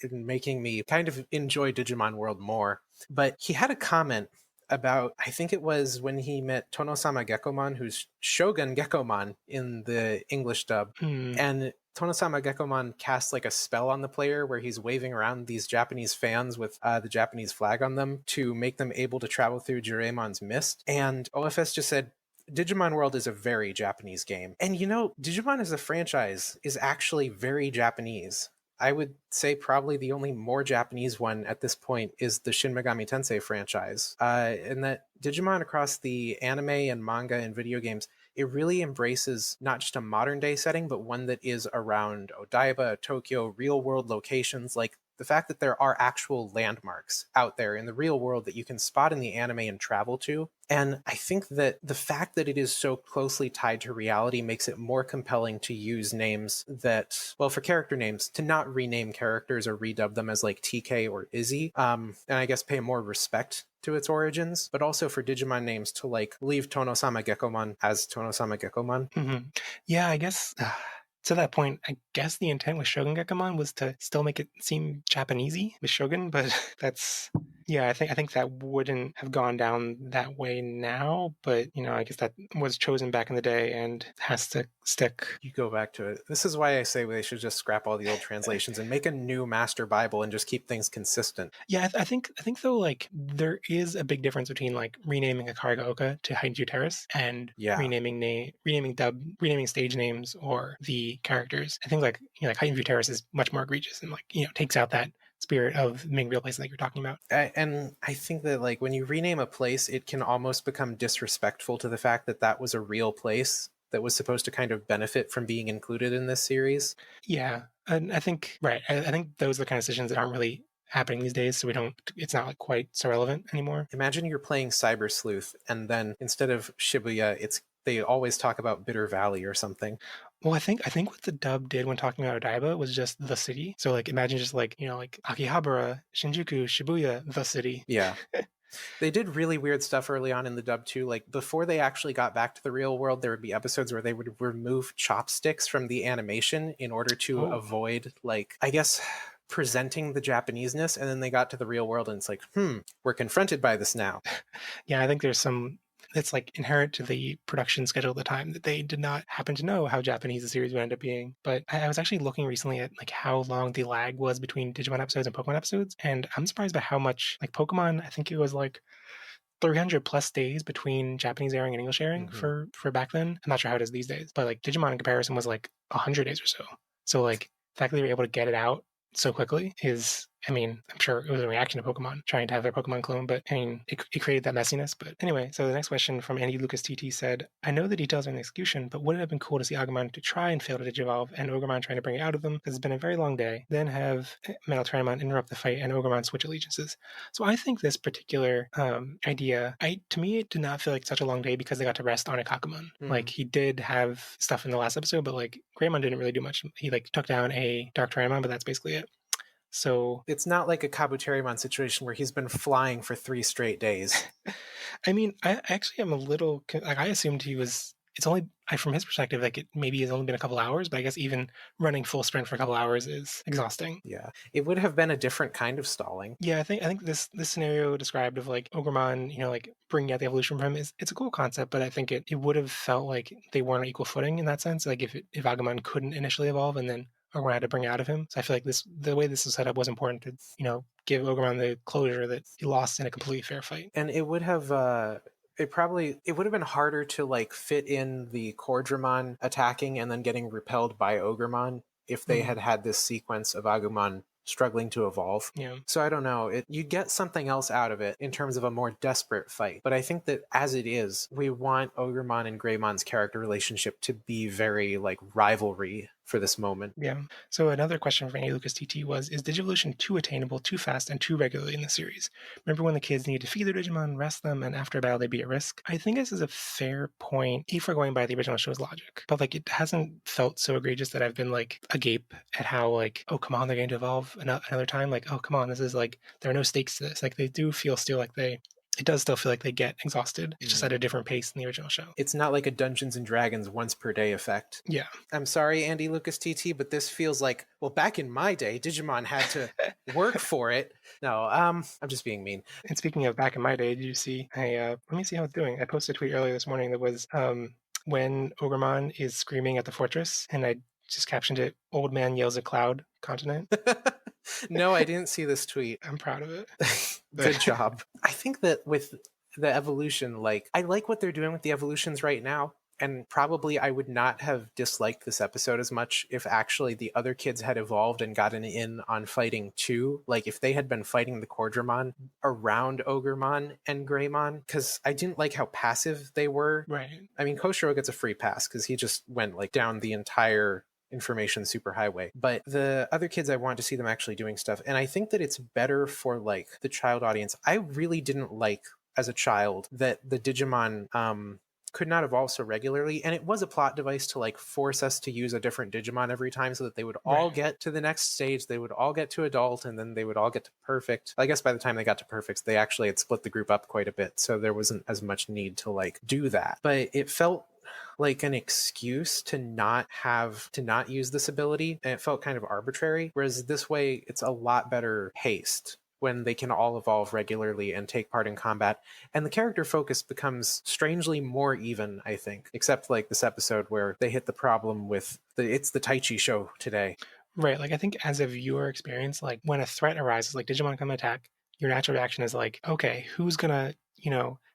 in making me kind of enjoy Digimon World more. But he had a comment about, I think it was when he met Tono-sama Gekkomon, who's Shogun Gekkomon in the English dub. And Tono-sama Gekkomon casts like a spell on the player where he's waving around these Japanese fans with the Japanese flag on them to make them able to travel through Jureimon's mist. And OFS just said, Digimon World is a very Japanese game. And Digimon as a franchise is actually very Japanese. I would say probably the only more Japanese one at this point is the Shin Megami Tensei franchise. And that Digimon across the anime and manga and video games, it really embraces not just a modern day setting, but one that is around Odaiba, Tokyo, real world locations, like the fact that there are actual landmarks out there in the real world that you can spot in the anime and travel to. And I think that the fact that it is so closely tied to reality makes it more compelling to use names that, well, for character names, to not rename characters or redub them as like TK or Izzy, and I guess pay more respect to its origins, but also for Digimon names to like leave Tono-sama Gekkomon as Tono-sama Gekkomon. Mm-hmm. Yeah, I guess... to that point, I guess the intent with Shogun Gekkomon was to still make it seem Japanesey with Shogun, but that's... Yeah, I think that wouldn't have gone down that way now, but I guess that was chosen back in the day and has to stick. You go back to it. This is why I say they should just scrap all the old translations and make a new Master Bible and just keep things consistent. Yeah, I think though, like, there is a big difference between like renaming a Karigaoka to Haiju Terrace and renaming stage names or the characters. I think like Haiju Terrace is much more egregious and like takes out that spirit of making real places like you're talking about. And I think that like when you rename a place, it can almost become disrespectful to the fact that that was a real place that was supposed to kind of benefit from being included in this series. Yeah, and I think I think those are the kind of decisions that aren't really happening these days, so it's not like quite so relevant anymore. Imagine you're playing Cyber Sleuth and then instead of Shibuya, they always talk about Bitter Valley or something. Well, I think what the dub did when talking about Odaiba was just the city. So like imagine just like like Akihabara, Shinjuku, Shibuya, the city. Yeah. They did really weird stuff early on in the dub too. Like before they actually got back to the real world, there would be episodes where they would remove chopsticks from the animation in order to avoid, like, I guess, presenting the Japaneseness. And then they got to the real world and it's like, we're confronted by this now. Yeah, I think there's some... It's like inherent to the production schedule at the time that they did not happen to know how Japanese the series would end up being. But I was actually looking recently at like how long the lag was between Digimon episodes and Pokemon episodes, and I'm surprised by how much, like, Pokemon, I think it was like 300 plus days between Japanese airing and English airing for back then. I'm not sure how it is these days, but like Digimon in comparison was like 100 days or so. So like the fact that they were able to get it out so quickly is, I mean, I'm sure it was a reaction to Pokemon trying to have their Pokemon clone, but I mean, it created that messiness. But anyway, so the next question from Andy Lucas TT said, I know the details are in the execution, but would it have been cool to see Agumon to try and fail to Digivolve and Ogremon trying to bring it out of them? This has been a very long day. Then have Metal Tyrannomon interrupt the fight and Ogremon switch allegiances. So I think this particular idea, to me, it did not feel like such a long day because they got to rest on Ikakumon. Like, he did have stuff in the last episode, but like Greymon didn't really do much. He like took down a Dark Tyrannomon, but that's basically it. So It's not like a Kabuterimon situation where he's been flying for 3 straight days. I mean, I actually am a little like I assumed he was. It's only from his perspective, like it maybe has only been a couple hours, but I guess even running full sprint for a couple hours is exhausting. Yeah, it would have been a different kind of stalling. Yeah, I think this scenario described of like Ogremon, like bringing out the evolution from him it's a cool concept, but I think it would have felt like they weren't on equal footing in that sense. Like if Agumon couldn't initially evolve and then Ogremon had to bring it out of him. So I feel like the way this is set up was important to give Ogremon the closure that he lost in a completely fair fight. And it would have it would have been harder to like fit in the Cordramon attacking and then getting repelled by Ogremon if they had this sequence of Agumon struggling to evolve. Yeah. So I don't know. You get something else out of it in terms of a more desperate fight. But I think that as it is, we want Ogremon and Greymon's character relationship to be very like rivalry for this moment. Yeah. So another question from Andy Lucas TT was, is Digivolution too attainable, too fast, and too regularly in the series? Remember when the kids need to feed their Digimon, rest them, and after a battle they'd be at risk? I think this is a fair point, if we're going by the original show's logic. But like it hasn't felt so egregious that I've been like agape at how like, oh come on, they're going to evolve another time. Like, oh come on, this is like there are no stakes to this. Like they do feel still like it does still feel like they get exhausted. It's just at a different pace than the original show. It's not like a Dungeons and Dragons once per day effect. Yeah. I'm sorry, Andy Lucas TT, but this feels like, well, back in my day, Digimon had to work for it. No, I'm just being mean. And speaking of back in my day, did you see? Let me see how it's doing. I posted a tweet earlier this morning that was when Ogremon is screaming at the fortress, and I just captioned it, "Old man yells at cloud continent." No, I didn't see this tweet. I'm proud of it. Good job. I think that with the evolution, like, I like what they're doing with the evolutions right now. And probably I would not have disliked this episode as much if actually the other kids had evolved and gotten in on fighting too. Like if they had been fighting the Cordramon around Ogremon and Greymon, because I didn't like how passive they were. Right. I mean, Koshiro gets a free pass because he just went like down the entire information superhighway, but the other kids, I want to see them actually doing stuff. And I think that it's better for like the child audience. I really didn't like as a child that the Digimon could not evolve so regularly, and it was a plot device to like force us to use a different Digimon every time so that they would all get to the next stage, they would all get to adult, and then they would all get to perfect. I guess by the time they got to perfect, they actually had split the group up quite a bit, so there wasn't as much need to like do that. But it felt like an excuse to not use this ability, and it felt kind of arbitrary, whereas this way it's a lot better paced when they can all evolve regularly and take part in combat, and the character focus becomes strangely more even, I think, except like this episode where they hit the problem with it's the Tai Chi show today. Right. Like I think as a viewer experience, like when a threat arises, like Digimon come attack, your natural reaction is like, okay, who's gonna,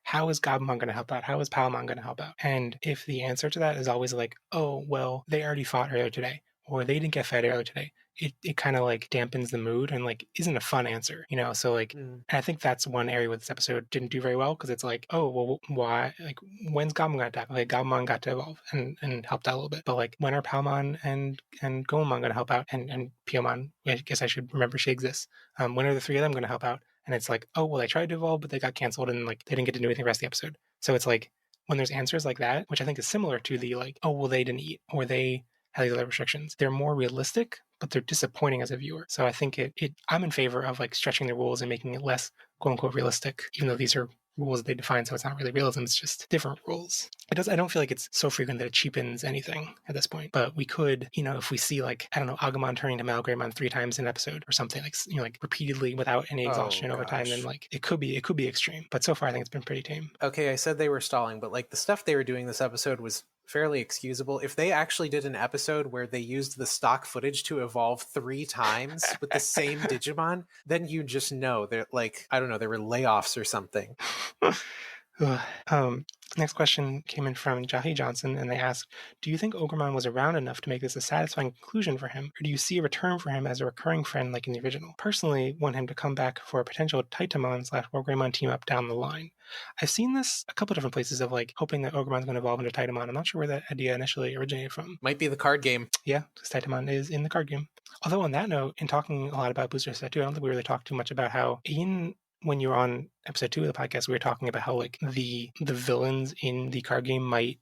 how is Gabumon going to help out? How is Palmon going to help out? And if the answer to that is always like, oh, well, they already fought earlier today, or they didn't get fed earlier today, it kind of like dampens the mood and like isn't a fun answer, So like, and I think that's one area where this episode didn't do very well, because it's like, oh, well, why? Like, when's Gabumon going to attack? Like, Gabumon got to evolve and helped out a little bit, but like, when are Palmon and Goemon going to help out? And Piomon, I guess I should remember she exists. When are the three of them going to help out? And it's like, oh, well, they tried to evolve, but they got canceled and like they didn't get to do anything the rest of the episode. So it's like when there's answers like that, which I think is similar to the like, oh, well, they didn't eat, or they had these other restrictions. They're more realistic, but they're disappointing as a viewer. So I think I'm in favor of like stretching the rules and making it less quote unquote realistic, even though these are rules that they define, so it's not really realism, it's just different rules. I don't feel like it's so frequent that it cheapens anything at this point, but we could, if we see like, I don't know, Agumon turning to Male Greymon 3 times in an episode or something, like, like repeatedly without any exhaustion over time, then like it could be extreme. But so far I think it's been pretty tame. Okay, I said they were stalling, but like the stuff they were doing this episode was fairly excusable. If they actually did an episode where they used the stock footage to evolve 3 times with the same Digimon, then you just know they're like, I don't know, there were layoffs or something. Next question came in from Jahi Johnson, and they asked, do you think Ogremon was around enough to make this a satisfying conclusion for him, or do you see a return for him as a recurring friend like in the original? Personally, want him to come back for a potential Taitamon/Greymon team up down the line. I've seen this a couple different places of like hoping that Ogremon's going to evolve into Taitamon. I'm not sure where that idea initially originated from. Might be the card game. Yeah, because Taitamon is in the card game. Although on that note, in talking a lot about Booster Set 2, I don't think we really talked too much about how when you were on episode 2 of the podcast, we were talking about how like the villains in the card game might,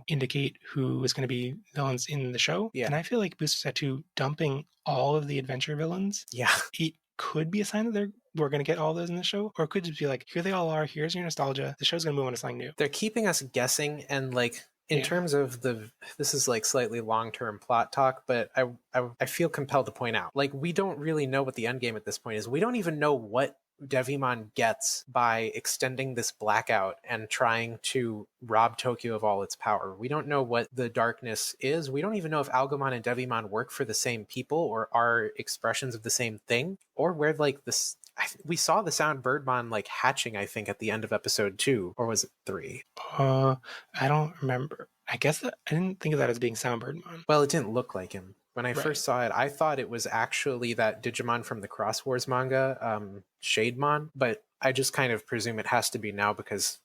indicate who is going to be villains in the show. Yeah. And I feel like Booster Set 2 dumping all of the adventure villains, Yeah. it could be a sign that we're going to get all those in the show, or it could just be like, here they all are, here's your nostalgia, the show's going to move on to something new. They're keeping us guessing, and like in terms of this is like slightly long-term plot talk, but I feel compelled to point out, like, we don't really know what the end game at this point is. We don't even know what Devimon gets by extending this blackout and trying to rob Tokyo of all its power. We don't know what the darkness is. We don't even know if Algamon and Devimon work for the same people or are expressions of the same thing, or where like this. We saw the sound Birdmon like hatching, I think, at the end of episode 2, or was it 3? I don't remember. I guess I didn't think of that as being Sound Birdmon. Well, it didn't look like him. When I first saw it, I thought it was actually that Digimon from the Cross Wars manga, Shademon, but I just kind of presume it has to be now because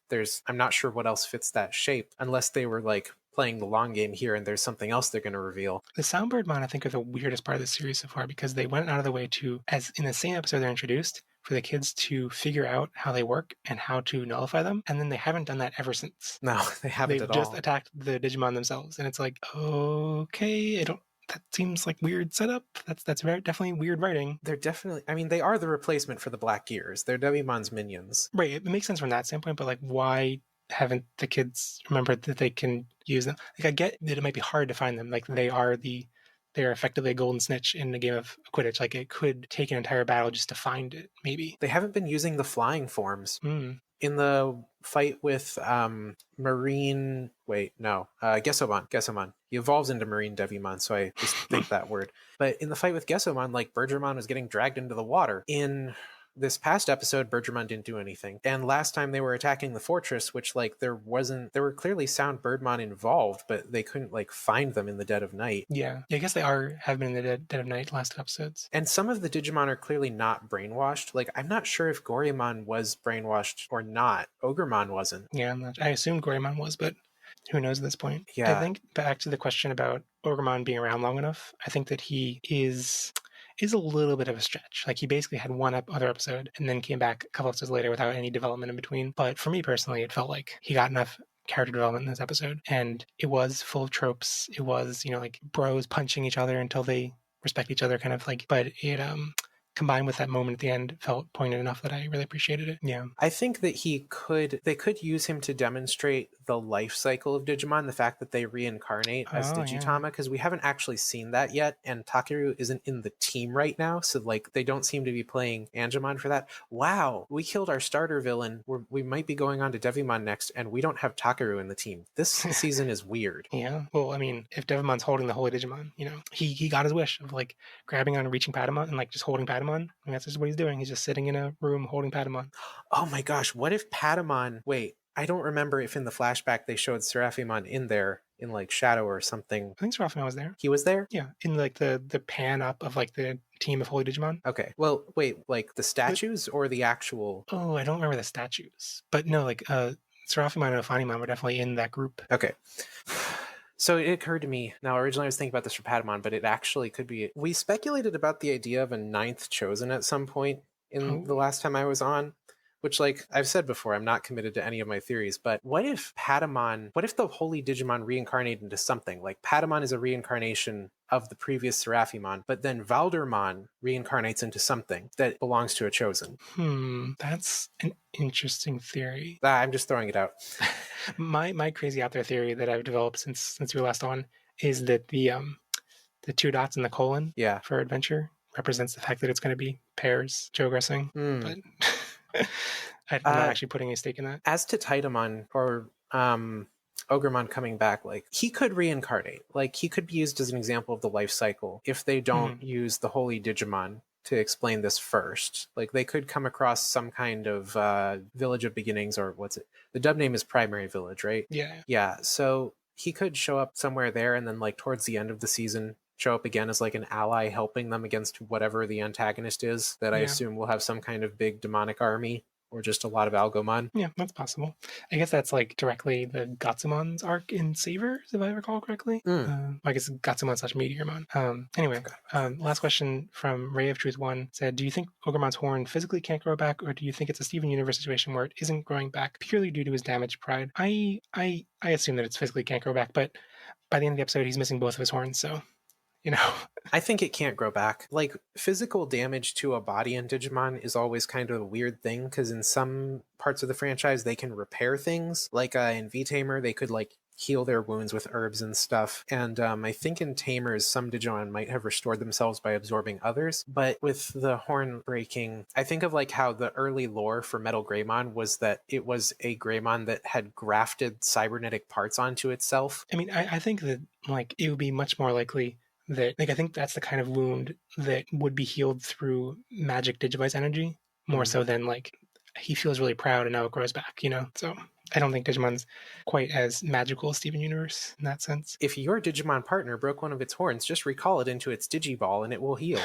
I'm not sure what else fits that shape, unless they were like playing the long game here and there's something else they're going to reveal. The Sound Birdmon, I think, are the weirdest part of the series so far, because they went out of the way to, as in the same episode they're introduced, for the kids to figure out how they work and how to nullify them, and then they haven't done that ever since. No, they haven't at all. They've just attacked the Digimon themselves, and it's like, okay, that seems like weird setup. That's very definitely weird writing. They're definitely, I mean, they are the replacement for the Black Gears. They're Devimon's minions. Right, it makes sense from that standpoint, but like, why haven't the kids remembered that they can use them? Like, I get that it might be hard to find them. Like, they're effectively a golden snitch in the game of Quidditch. Like, it could take an entire battle just to find it, maybe. They haven't been using the flying forms. In the fight with Marine... Wait, no. Gessomon. He evolves into Marine Devimon, so I just think that word. But in the fight with Gessomon, like, Bergermon was getting dragged into the water. In this past episode, Bergermon didn't do anything. And last time they were attacking the fortress, which, like, there were clearly sound Birdmon involved, but they couldn't, like, find them in the dead of night. Yeah, I guess they have been in the dead of night last episodes. And some of the Digimon are clearly not brainwashed. Like, I'm not sure if Goremon was brainwashed or not. Ogremon wasn't. Yeah, I assumed Goremon was, but who knows at this point? Yeah. I think back to the question about Ogremon being around long enough, I think that he is a little bit of a stretch. Like, he basically had one other episode and then came back a couple episodes later without any development in between. But for me personally, it felt like he got enough character development in this episode, and it was full of tropes. It was, like, bros punching each other until they respect each other, kind of like, but it combined with that moment at the end felt poignant enough that I really appreciated it. Yeah. I think that they could use him to demonstrate the life cycle of Digimon, the fact that they reincarnate as Digitama, because we haven't actually seen that yet, and Takeru isn't in the team right now, so like they don't seem to be playing Angemon for that. Wow, we killed our starter villain. We might be going on to Devimon next, and we don't have Takeru in the team. This season is weird. Yeah. Well, I mean, if Devimon's holding the Holy Digimon, he got his wish of like grabbing on and reaching Patamon and like just holding Patamon. And that's just what he's doing. He's just sitting in a room holding Patamon. Oh my gosh, what if Patamon... Wait, I don't remember if in the flashback they showed Seraphimon in there, in like shadow or something. I think Seraphimon was there. He was there? Yeah, in like the pan up of like the team of Holy Digimon. Okay, well, wait, like the statues or the actual... Oh, I don't remember the statues. But no, like Seraphimon and Ophanimon were definitely in that group. Okay. So it occurred to me, now originally I was thinking about this for Patamon, but it actually could be... We speculated about the idea of a 9th Chosen at some point in the last time I was on, which, like I've said before, I'm not committed to any of my theories, but what if the Holy Digimon reincarnated into something? Like, Patamon is a reincarnation of the previous Seraphimon, but then Valdermon reincarnates into something that belongs to a Chosen. That's an interesting theory. I'm just throwing it out. My crazy out there theory that I've developed since we were last on is that the 2 dots in the colon for adventure represents the fact that it's going to be pairs progressing. But I'm not actually putting a stake in that. As to Titamon or Ogremon coming back, like, he could reincarnate. Like, he could be used as an example of the life cycle if they don't use the Holy Digimon to explain this first. Like, they could come across some kind of Village of Beginnings, or what's it? The dub name is Primary Village, right? Yeah, so he could show up somewhere there, and then, like, towards the end of the season, show up again as, like, an ally helping them against whatever the antagonist is, that I assume will have some kind of big demonic army. or just a lot of Algomon. Yeah, that's possible. I guess that's like directly the Gatsumon's arc in Savers, if I recall correctly. I guess Gatsumon slash Meteormon. Anyway, last question from Ray of Truth 1 said, do you think Ogrmon's horn physically can't grow back, or do you think it's a Steven Universe situation where it isn't growing back purely due to his damaged pride? I assume that it's physically can't grow back, but by the end of the episode, he's missing both of his horns, so, you know. I think it can't grow back. Like, physical damage to a body in Digimon is always kind of a weird thing, because in some parts of the franchise, they can repair things. Like in V-Tamer, they could, like, heal their wounds with herbs and stuff. And I think in Tamers, some Digimon might have restored themselves by absorbing others. But with the horn breaking, I think of like how the early lore for Metal Greymon was that it was a Greymon that had grafted cybernetic parts onto itself. I mean, I think that like it would be much more likely that, like, I think that's the kind of wound that would be healed through magic Digivice energy more so than like he feels really proud and now it grows back, you know? So I don't think Digimon's quite as magical as Steven Universe in that sense. If your Digimon partner broke one of its horns, just recall it into its Digiball and it will heal.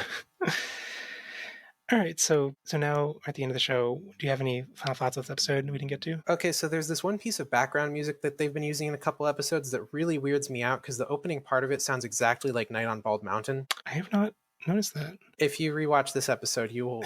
All right, so now at the end of the show, do you have any final thoughts on this episode we didn't get to? Okay, so there's this one piece of background music that they've been using in a couple episodes that really weirds me out because the opening part of it sounds exactly like Night on Bald Mountain. I have not noticed that. If you rewatch this episode, you will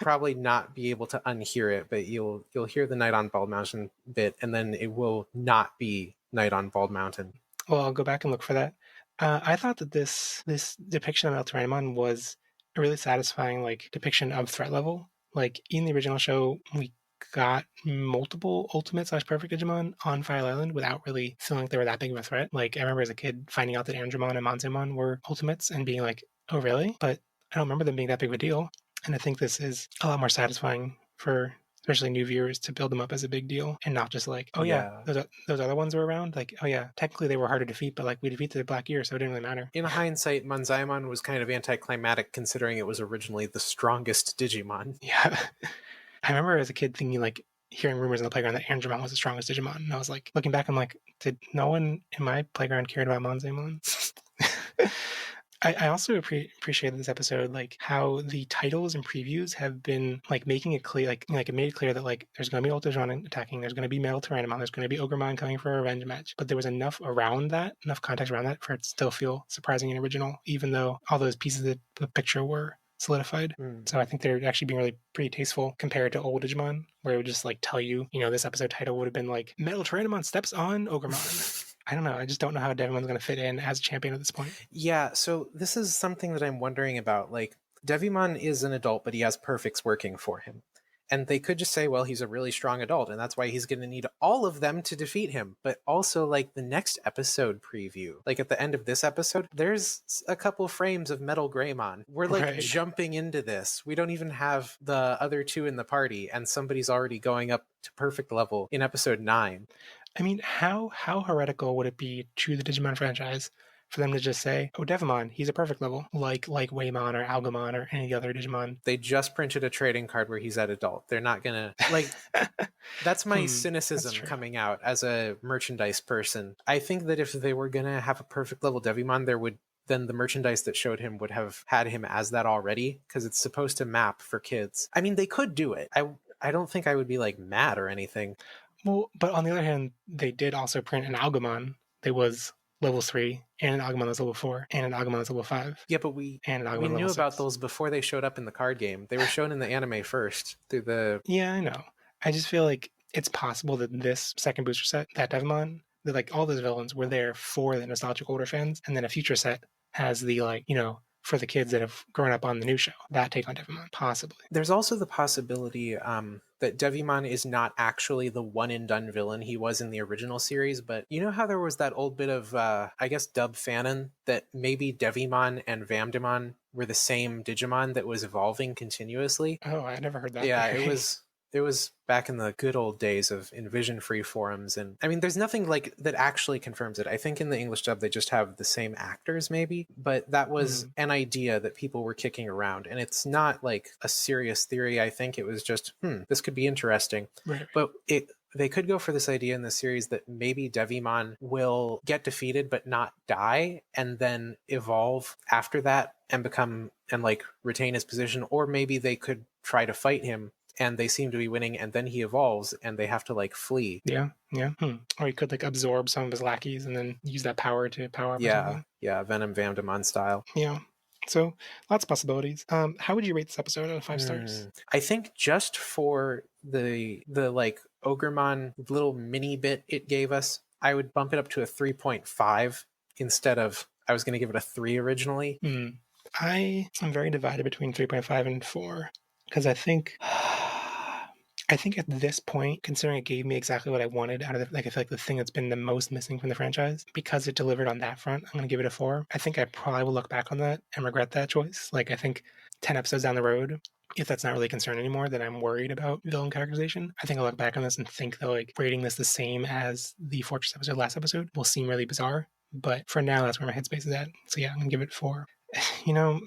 probably not be able to unhear it, but you'll hear the Night on Bald Mountain bit, and then it will not be Night on Bald Mountain. Well, I'll go back and look for that. I thought that this depiction of Ultraman was a really satisfying like depiction of threat level. Like in the original show, we got multiple ultimate slash perfect Digimon on Fire Island without really feeling like they were that big of a threat. Like I remember as a kid finding out that Andromon and Monzemon were ultimates and being like, oh really? But I don't remember them being that big of a deal. And I think this is a lot more satisfying for especially new viewers to build them up as a big deal and not just like, oh yeah, those other ones were around. Like, oh yeah, technically they were hard to defeat, but like we defeated the Black Ear, so it didn't really matter. In hindsight, Monzaimon was kind of anticlimactic considering it was originally the strongest Digimon. Yeah. I remember as a kid thinking like, hearing rumors in the playground that Andromon was the strongest Digimon. And I was like, looking back, I'm like, did no one in my playground cared about Monzaimon? I also appreciated this episode, like how the titles and previews have been like making it clear, like it made it clear that like there's going to be Ultrajon attacking, there's going to be Metal Tyrannomon, there's going to be Ogremon coming for a revenge match. But there was enough context around that for it to still feel surprising and original, even though all those pieces of the picture were solidified. So I think they're actually being really pretty tasteful compared to old Digimon, where it would just like tell you, this episode title would have been like Metal Tyrannomon steps on Ogremon. I don't know. I just don't know how Devimon's going to fit in as a champion at this point. Yeah, so this is something that I'm wondering about. Like, Devimon is an adult, but he has perfects working for him. And they could just say, well, he's a really strong adult, and that's why he's going to need all of them to defeat him. But also, like, the next episode preview, like at the end of this episode, there's a couple frames of Metal Greymon. We're, like, jumping into this. We don't even have the other two in the party, and somebody's already going up to perfect level in episode 9. I mean, how heretical would it be to the Digimon franchise for them to just say, oh, Devimon, he's a perfect level, like Waymon or Algamon or any other Digimon? They just printed a trading card where he's at adult. They're not gonna, like, that's my cynicism coming out as a merchandise person. I think that if they were gonna have a perfect level Devimon, then the merchandise that showed him would have had him as that already, because it's supposed to map for kids. I mean, they could do it. I don't think I would be, like, mad or anything. Well, but on the other hand, they did also print an Algamon that was level 3, and an Agumon that was level 4, and an Agumon that's level 5. Yeah, but we knew about those before they showed up in the card game. They were shown in the anime first through the... Yeah, I know. I just feel like it's possible that this second booster set, that Devimon, that like all those villains were there for the nostalgic older fans, and then a future set has the like, for the kids that have grown up on the new show, that take on Devimon, possibly. There's also the possibility that Devimon is not actually the one-and-done villain he was in the original series, but you know how there was that old bit of, I guess, dub fanon that maybe Devimon and Vamdemon were the same Digimon that was evolving continuously? Oh, I never heard that. Yeah, it was back in the good old days of Envision Free forums. And I mean, there's nothing like that actually confirms it. I think in the English dub, they just have the same actors maybe, but that was an idea that people were kicking around. And it's not like a serious theory. I think it was just, this could be interesting. Right. But they could go for this idea in the series that maybe Devimon will get defeated but not die and then evolve after that and become and like retain his position. Or maybe they could try to fight him and they seem to be winning, and then he evolves and they have to like flee. Yeah. Or he could like absorb some of his lackeys and then use that power to power up or something. Yeah, Venom Vandemon style. Yeah. So lots of possibilities. How would you rate this episode out of 5 stars? I think just for the like Ogremon little mini bit it gave us, I would bump it up to a 3.5 instead of, I was going to give it a 3 originally. I am very divided between 3.5 and 4 because I think at this point, considering it gave me exactly what I wanted out of it, like I feel like the thing that's been the most missing from the franchise, because it delivered on that front, I'm going to give it a 4. I think I probably will look back on that and regret that choice. Like I think 10 episodes down the road, if that's not really a concern anymore, then I'm worried about villain characterization. I think I'll look back on this and think that like rating this the same as the Fortress episode last episode will seem really bizarre. But for now, that's where my headspace is at. So yeah, I'm going to give it 4. You know,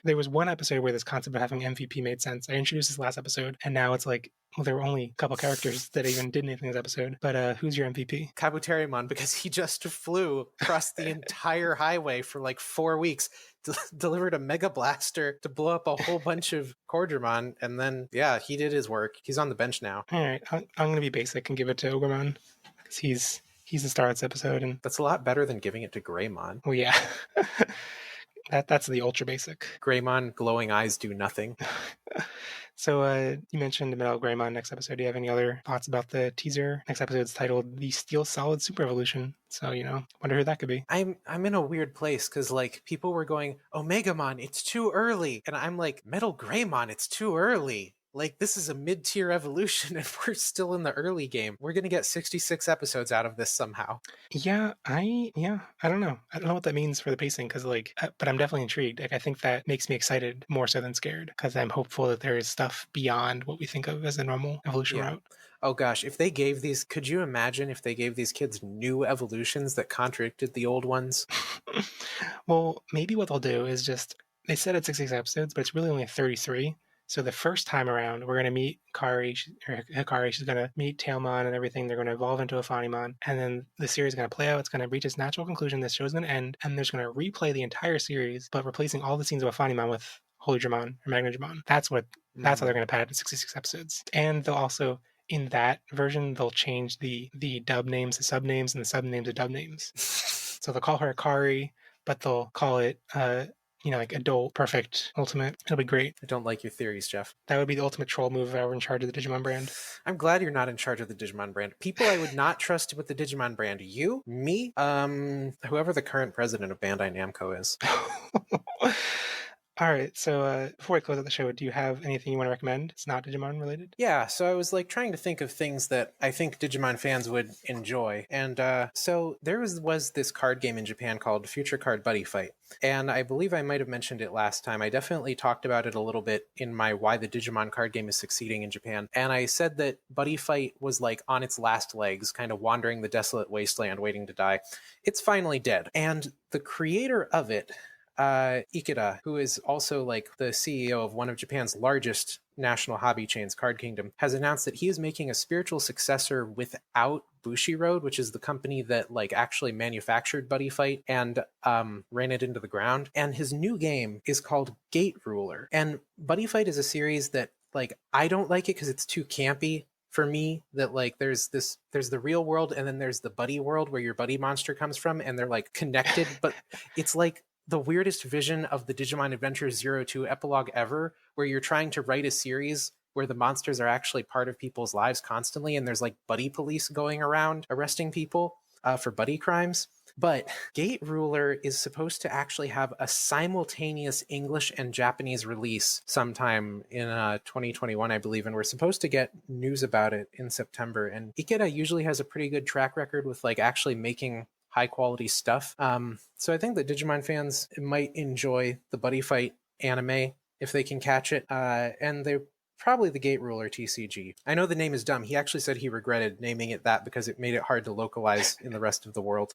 there was one episode where this concept of having MVP made sense. I introduced this last episode, and now it's like, well, there were only a couple characters that even did anything in this episode. But who's your MVP? Kabuterimon, because he just flew across the entire highway for like 4 weeks, delivered a Mega Blaster to blow up a whole bunch of Cordramon, and then, yeah, he did his work. He's on the bench now. All right, I'm going to be basic and give it to Ogremon, because he's the star of this episode. And that's a lot better than giving it to Greymon. Oh, yeah. That's the ultra basic. Greymon, glowing eyes do nothing. So you mentioned Metal Greymon next episode. Do you have any other thoughts about the teaser? Next episode is titled The Steel Solid Super Evolution. So, wonder who that could be. I'm in a weird place because like people were going, Omegamon, it's too early. And I'm like, Metal Greymon, it's too early. Like, this is a mid-tier evolution and we're still in the early game. We're going to get 66 episodes out of this somehow. Yeah, I don't know. I don't know what that means for the pacing because, but I'm definitely intrigued. Like, I think that makes me excited more so than scared because I'm hopeful that there is stuff beyond what we think of as a normal evolution route. Oh gosh, if they gave these, could you imagine if they gave these kids new evolutions that contradicted the old ones? Well, maybe what they'll do is just, they said it's 66 episodes, but it's really only 33. So the first time around, we're going to meet Hikari. She's going to meet Tailmon and everything. They're going to evolve into a Phanimon. And then the series is going to play out. It's going to reach its natural conclusion. This show's going to end. And they're going to replay the entire series, but replacing all the scenes of a Phanimon with Holy Dramon or Magna Dramon. That's how they're going to pad it to 66 episodes. And they'll also, in that version, they'll change the dub names to sub names and the sub names to dub names. So they'll call her Hikari, but they'll call it... like adult, perfect, ultimate. It'll be great. I don't like your theories, Jeff. That would be the ultimate troll move if I were in charge of the Digimon brand. I'm glad you're not in charge of the Digimon brand. People I would not trust with the Digimon brand. You, me, whoever the current president of Bandai Namco is. All right, so before I close out the show, do you have anything you want to recommend? It's not Digimon related? Yeah, so I was trying to think of things that I think Digimon fans would enjoy. And so there was this card game in Japan called Future Card Buddy Fight. And I believe I might have mentioned it last time. I definitely talked about it a little bit in my Why the Digimon card game is succeeding in Japan. And I said that Buddy Fight was on its last legs, kind of wandering the desolate wasteland waiting to die. It's finally dead. And the creator of it, Ikeda, who is also the CEO of one of Japan's largest national hobby chains, Card Kingdom, has announced that he is making a spiritual successor without Bushiroad, which is the company that actually manufactured Buddy Fight and ran it into the ground. And his new game is called Gate Ruler. And Buddy Fight is a series that I don't like it because it's too campy for me. That there's the real world and then there's the buddy world where your buddy monster comes from, and they're connected, but it's the weirdest vision of the Digimon Adventure 02 epilogue ever, where you're trying to write a series where the monsters are actually part of people's lives constantly, and there's buddy police going around arresting people for buddy crimes. But Gate Ruler is supposed to actually have a simultaneous English and Japanese release sometime in 2021, I believe, and we're supposed to get news about it in September. And Ikeda usually has a pretty good track record with actually making high quality stuff. So I think that Digimon fans might enjoy the Buddy Fight anime if they can catch it. And they're probably the Gate Ruler TCG. I know the name is dumb. He actually said he regretted naming it that because it made it hard to localize in the rest of the world.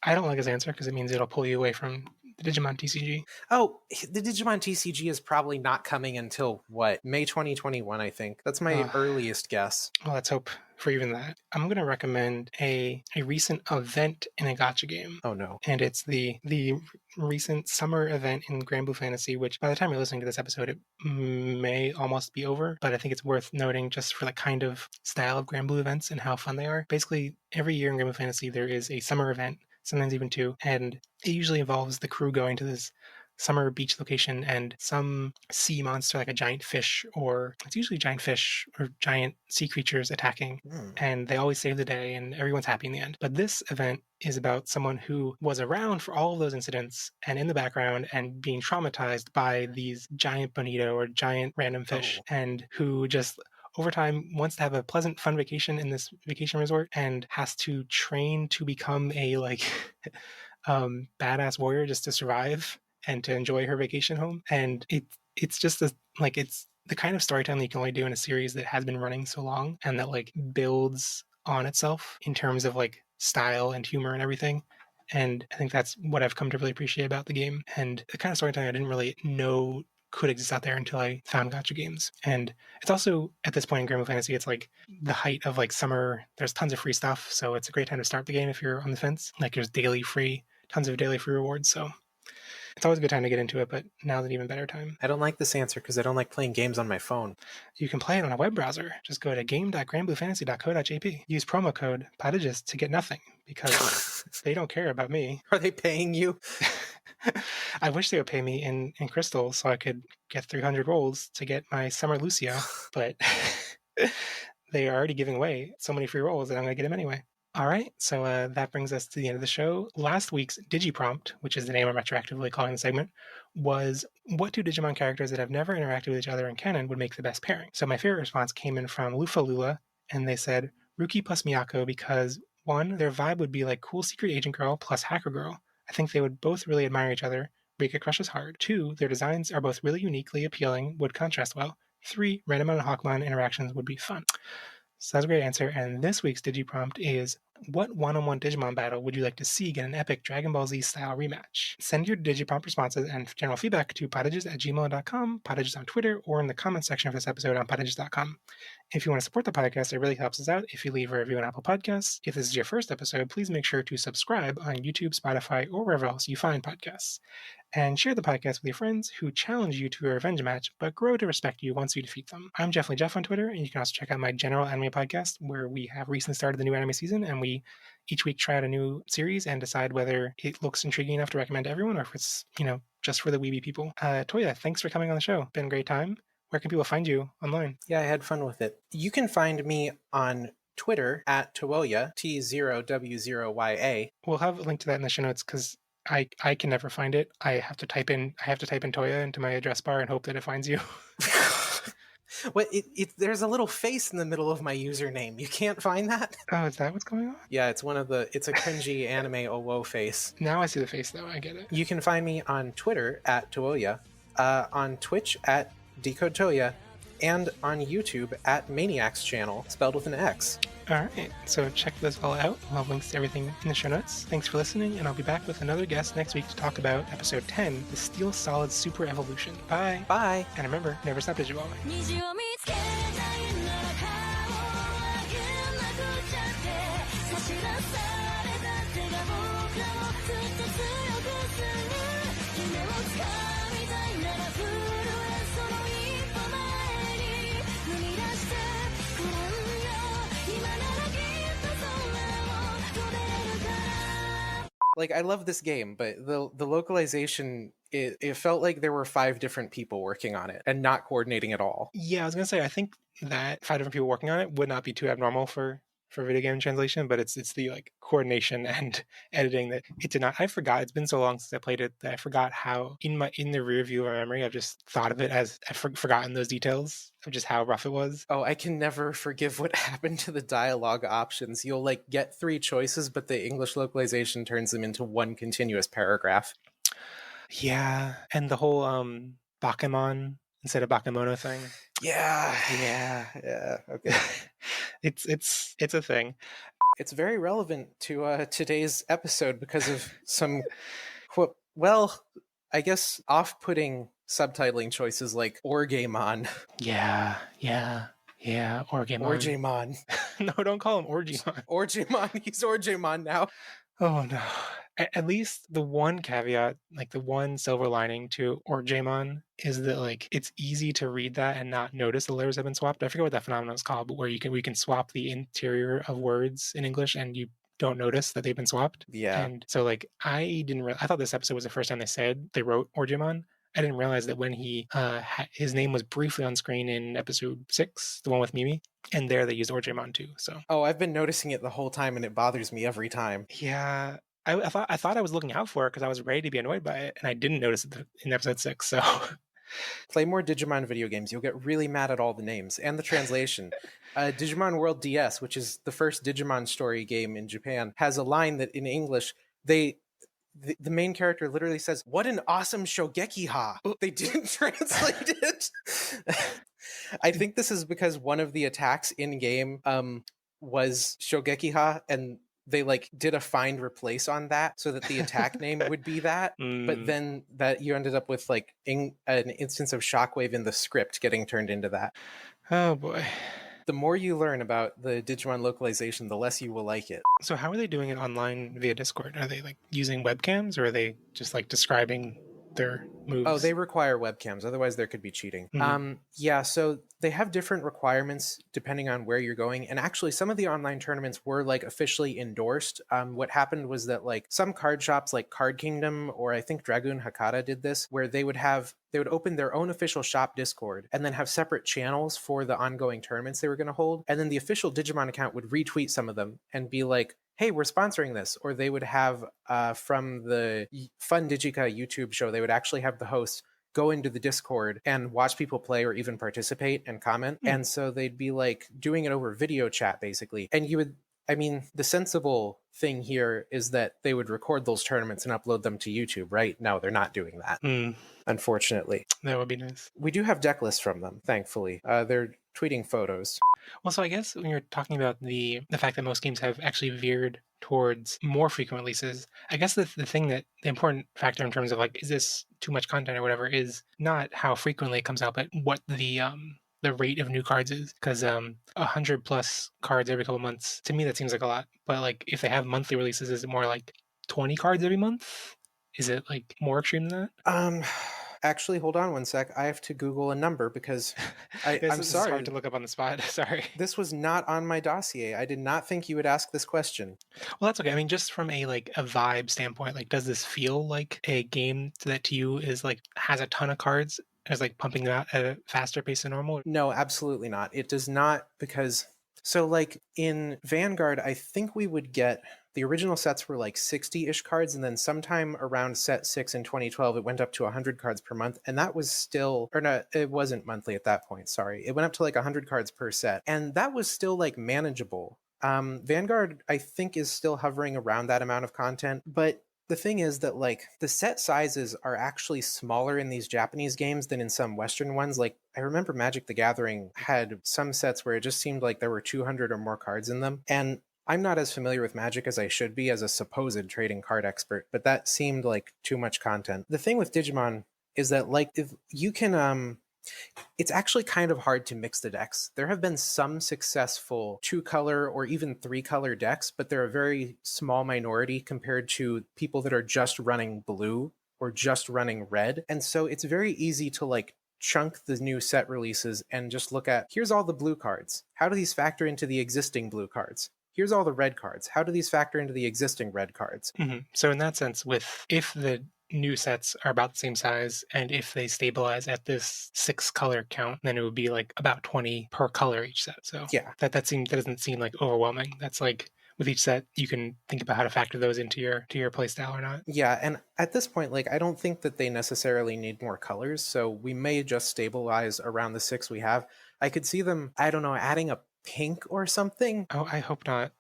I don't like his answer because it means it'll pull you away from the Digimon TCG. Oh, the Digimon TCG is probably not coming until what? May 2021, I think. That's my earliest guess. Well, let's hope for even that. I'm going to recommend a recent event in a gacha game. Oh no. And it's the recent summer event in Grand Blue Fantasy, which by the time you're listening to this episode, it may almost be over. But I think it's worth noting just for the kind of style of Grand Blue events and how fun they are. Basically, every year in Grand Blue Fantasy, there is a summer event, sometimes even two, and it usually involves the crew going to this summer beach location and some sea monster like a giant fish, or it's usually giant fish or giant sea creatures attacking, and they always save the day and everyone's happy in the end. But this event is about someone who was around for all of those incidents and in the background and being traumatized by these giant bonito or giant random fish, and who just over time wants to have a pleasant, fun vacation in this vacation resort and has to train to become a badass warrior just to survive and to enjoy her vacation home. And it's just it's the kind of storytelling you can only do in a series that has been running so long and that builds on itself in terms of style and humor and everything. And I think that's what I've come to really appreciate about the game, and the kind of storytelling I didn't really know could exist out there until I found gacha games. And it's also, at this point in Grand Blue Fantasy, it's the height of summer. There's tons of free stuff, so it's a great time to start the game if you're on the fence. There's tons of daily free rewards, so it's always a good time to get into it, but now's an even better time. I don't like this answer because I don't like playing games on my phone. You can play it on a web browser. Just go to game.grandbluefantasy.co.jp. Use promo code PODAGES to get nothing, because they don't care about me. Are they paying you? I wish they would pay me in crystal so I could get 300 rolls to get my Summer Lucio, but they are already giving away so many free rolls that I'm going to get them anyway. All right, so that brings us to the end of the show. Last week's DigiPrompt, which is the name I'm retroactively calling the segment, was what two Digimon characters that have never interacted with each other in canon would make the best pairing? So my favorite response came in from Lufa Lula, and they said Ruki plus Miyako because, one, their vibe would be like cool secret agent girl plus hacker girl. I think they would both really admire each other. Rika crushes hard. 2, their designs are both really uniquely appealing, would contrast well. 3, Randomon and Hawkmon interactions would be fun. So that's a great answer. And this week's DigiPrompt is, what one-on-one Digimon battle would you like to see get an epic Dragon Ball Z style rematch? Send your DigiPrompt responses and general feedback to podages@gmail.com, Podages on Twitter, or in the comment section of this episode on podages.com. If you want to support the podcast, it really helps us out if you leave a review on Apple Podcasts. If this is your first episode, please make sure to subscribe on YouTube, Spotify, or wherever else you find podcasts. And share the podcast with your friends who challenge you to a revenge match, but grow to respect you once you defeat them. I'm Definitely Jeff on Twitter, and you can also check out my general anime podcast, where we have recently started the new anime season, and we each week try out a new series and decide whether it looks intriguing enough to recommend to everyone, or if it's, just for the weeby people. Touya, thanks for coming on the show. Been a great time. Where can people find you online? Yeah, I had fun with it. You can find me on Twitter at Touya, T0W0YA. We'll have a link to that in the show notes because I can never find it. I have to type in Touya into my address bar and hope that it finds you. What? There's a little face in the middle of my username. You can't find that? Oh, is that what's going on? Yeah, it's it's a cringy anime Owo face. Now I see the face though. I get it. You can find me on Twitter at Touya, on Twitch at Decode Touya, and on YouTube at Maniax Channel, spelled with an X. All right, so check this all out. We'll have links to everything in the show notes. Thanks for listening, and I'll be back with another guest next week to talk about episode 10, the Steel Solid Super Evolution. Bye. Bye. And remember, never stop digivolving. I love this game, but the localization, it felt like there were 5 different people working on it and not coordinating at all. Yeah, I was going to say, I think that 5 different people working on it would not be too abnormal for video game translation, but it's the coordination and editing that it did not. I forgot. It's been so long since I played it that I forgot how in the rear view of my memory I've just thought of it as I've forgotten those details of just how rough it was. Oh, I can never forgive what happened to the dialogue options. You'll get 3 choices, but the English localization turns them into one continuous paragraph. Yeah, and the whole Bakemon instead of Bakemono thing. Yeah. Okay. It's a thing. It's very relevant to today's episode because of some Well, I guess off-putting subtitling choices like Orgamon. Yeah. Orgamon. Orgamon. No, don't call him Orgamon. Orgamon. He's Orgamon now. Oh no. At least the one caveat, like the one silver lining to Orgamon, is that like it's easy to read that and not notice the letters have been swapped. I forget what that phenomenon is called, but where we can swap the interior of words in English and you don't notice that they've been swapped. Yeah. And so like I thought this episode was the first time they wrote Orgamon. I didn't realize that when his name was briefly on screen in episode 6, the one with Mimi, and there they used Orgamon too. So I've been noticing it the whole time, and it bothers me every time. yeah, I thought I was looking out for it because I was ready to be annoyed by it, and I didn't notice it in episode 6. So play more Digimon video games. You'll get really mad at all the names and the translation. Digimon World DS, which is the first Digimon story game in Japan, has a line that in English the main character literally says, "What an awesome Shogeki ha!" They didn't translate it. I think this is because one of the attacks in game was Shogeki ha, and they like did a find replace on that so that the attack name would be that. But then that you ended up with like an instance of Shockwave in the script getting turned into that. Oh boy. The more you learn about the Digimon localization, the less you will like it. So how are they doing it online via Discord? Are they like using webcams, or are they just like describing their moves? Oh, they require webcams. Otherwise, there could be cheating. Yeah, so they have different requirements depending on where you're going. And actually, some of the online tournaments were like officially endorsed. What happened was that like some card shops like Card Kingdom, or I think Dragoon Hakata did this, where they would open their own official shop Discord and then have separate channels for the ongoing tournaments they were going to hold. And then the official Digimon account would retweet some of them and be like, hey, we're sponsoring this. Or they would have from the Fun Digica YouTube show, they would actually have the host go into the Discord and watch people play or even participate and comment. And so they'd be like doing it over video chat basically. And the sensible thing here is that they would record those tournaments and upload them to YouTube, right? No, they're not doing that, unfortunately. That would be nice. We do have deck lists from them, thankfully. They're tweeting photos. Well, so I guess when you're talking about the fact that most games have actually veered towards more frequent releases, I guess the important factor in terms of like, is this too much content or whatever, is not how frequently it comes out, but what the rate of new cards is. Because 100 plus cards every couple months, to me that seems like a lot. But like if they have monthly releases, is it more like 20 cards every month? Is it like more extreme than that? Actually, hold on one sec. I have to Google a number because I'm sorry. It's hard to look up on the spot. Sorry. This was not on my dossier. I did not think you would ask this question. Well, that's okay. I mean, just from a vibe standpoint, like, does this feel like a game that to you is like has a ton of cards, is like pumping them out at a faster pace than normal? No, absolutely not. It does not, because so like in Vanguard, I think we would get the original sets were like 60-ish cards, and then sometime around set 6 in 2012, it went up to 100 cards per month, and that was still, or no, it wasn't monthly at that point, sorry. It went up to like 100 cards per set, and that was still like manageable. Vanguard, I think, is still hovering around that amount of content, but the thing is that like the set sizes are actually smaller in these Japanese games than in some Western ones. Like I remember Magic the Gathering had some sets where it just seemed like there were 200 or more cards in them, and I'm not as familiar with Magic as I should be as a supposed trading card expert, but that seemed like too much content. The thing with Digimon is that like if you can it's actually kind of hard to mix the decks. There have been some successful 2-color or even 3-color decks, but they're a very small minority compared to people that are just running blue or just running red. And so it's very easy to like chunk the new set releases and just look at, here's all the blue cards. How do these factor into the existing blue cards? Here's all the red cards. How do these factor into the existing red cards? So in that sense, if the new sets are about the same size, and if they stabilize at this 6-color count, then it would be like about 20 per color each set. So yeah, that doesn't seem like overwhelming. That's like with each set, you can think about how to factor those into your play style or not. Yeah, and at this point, like I don't think that they necessarily need more colors, so we may just stabilize around the 6 we have. I could see them, I don't know, adding a pink or something. Oh, I hope not.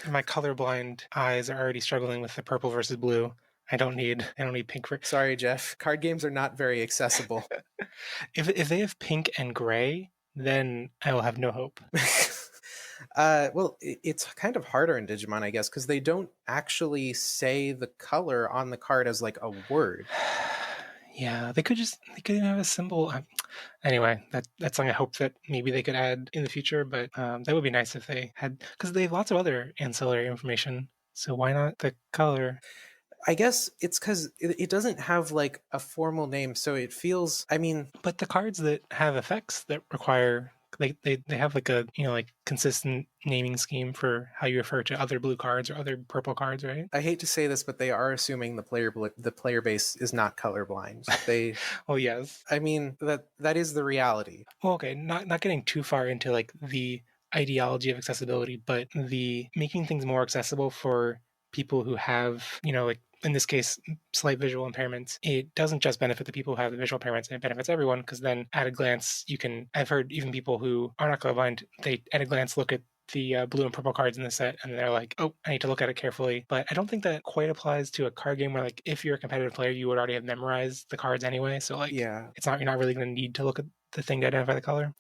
My colorblind eyes are already struggling with the purple versus blue. I don't need pink for. Sorry, Jeff. Card games are not very accessible. If they have pink and gray, then I will have no hope. Well, it's kind of harder in Digimon, I guess, because they don't actually say the color on the card as like a word. Yeah, they could have a symbol. Anyway, that's something I hope that maybe they could add in the future. But that would be nice if they had, because they have lots of other ancillary information. So why not the color? I guess it's because it doesn't have like a formal name, so it feels. I mean, But the cards that have effects that require, they have like a, like consistent naming scheme for how you refer to other blue cards or other purple cards, right? I hate to say this, but they are assuming the player base is not colorblind. They, Oh yes. I mean, that is the reality. Well, okay, not getting too far into like the ideology of accessibility, but the making things more accessible for people who have, like in this case, slight visual impairments. It doesn't just benefit the people who have the visual impairments, it benefits everyone, because then at a glance, I've heard even people who are not colorblind, they at a glance look at the blue and purple cards in the set and they're like, oh, I need to look at it carefully. But I don't think that quite applies to a card game where, like, if you're a competitive player, you would already have memorized the cards anyway. So like, Yeah. you're not really going to need to look at the thing to identify the color.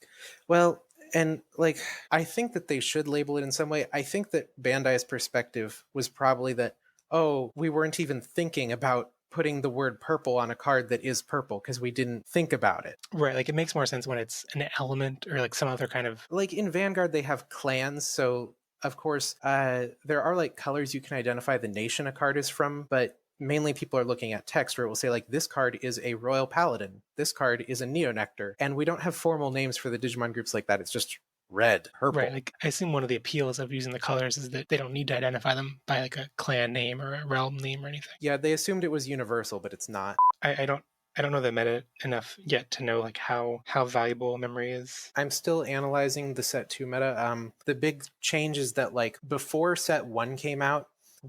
Well, and like, I think that they should label it in some way. I think that Bandai's perspective was probably that, oh, we weren't even thinking about putting the word purple on a card that is purple because we didn't think about it. Right, like it makes more sense when it's an element or like some other kind of. Like in Vanguard, they have clans, so of course, there are like colors you can identify the nation a card is from, but mainly people are looking at text where it will say like this card is a Royal Paladin, this card is a Neonectar, and we don't have formal names for the Digimon groups like that. It's just red, purple. Right, like I assume one of the appeals of using the colors is that they don't need to identify them by like a clan name or a realm name or anything. Yeah, they assumed it was universal, but it's not. I don't know the meta enough yet to know like how valuable memory is. I'm still analyzing the set 2 meta. The big change is that like before set 1 came out,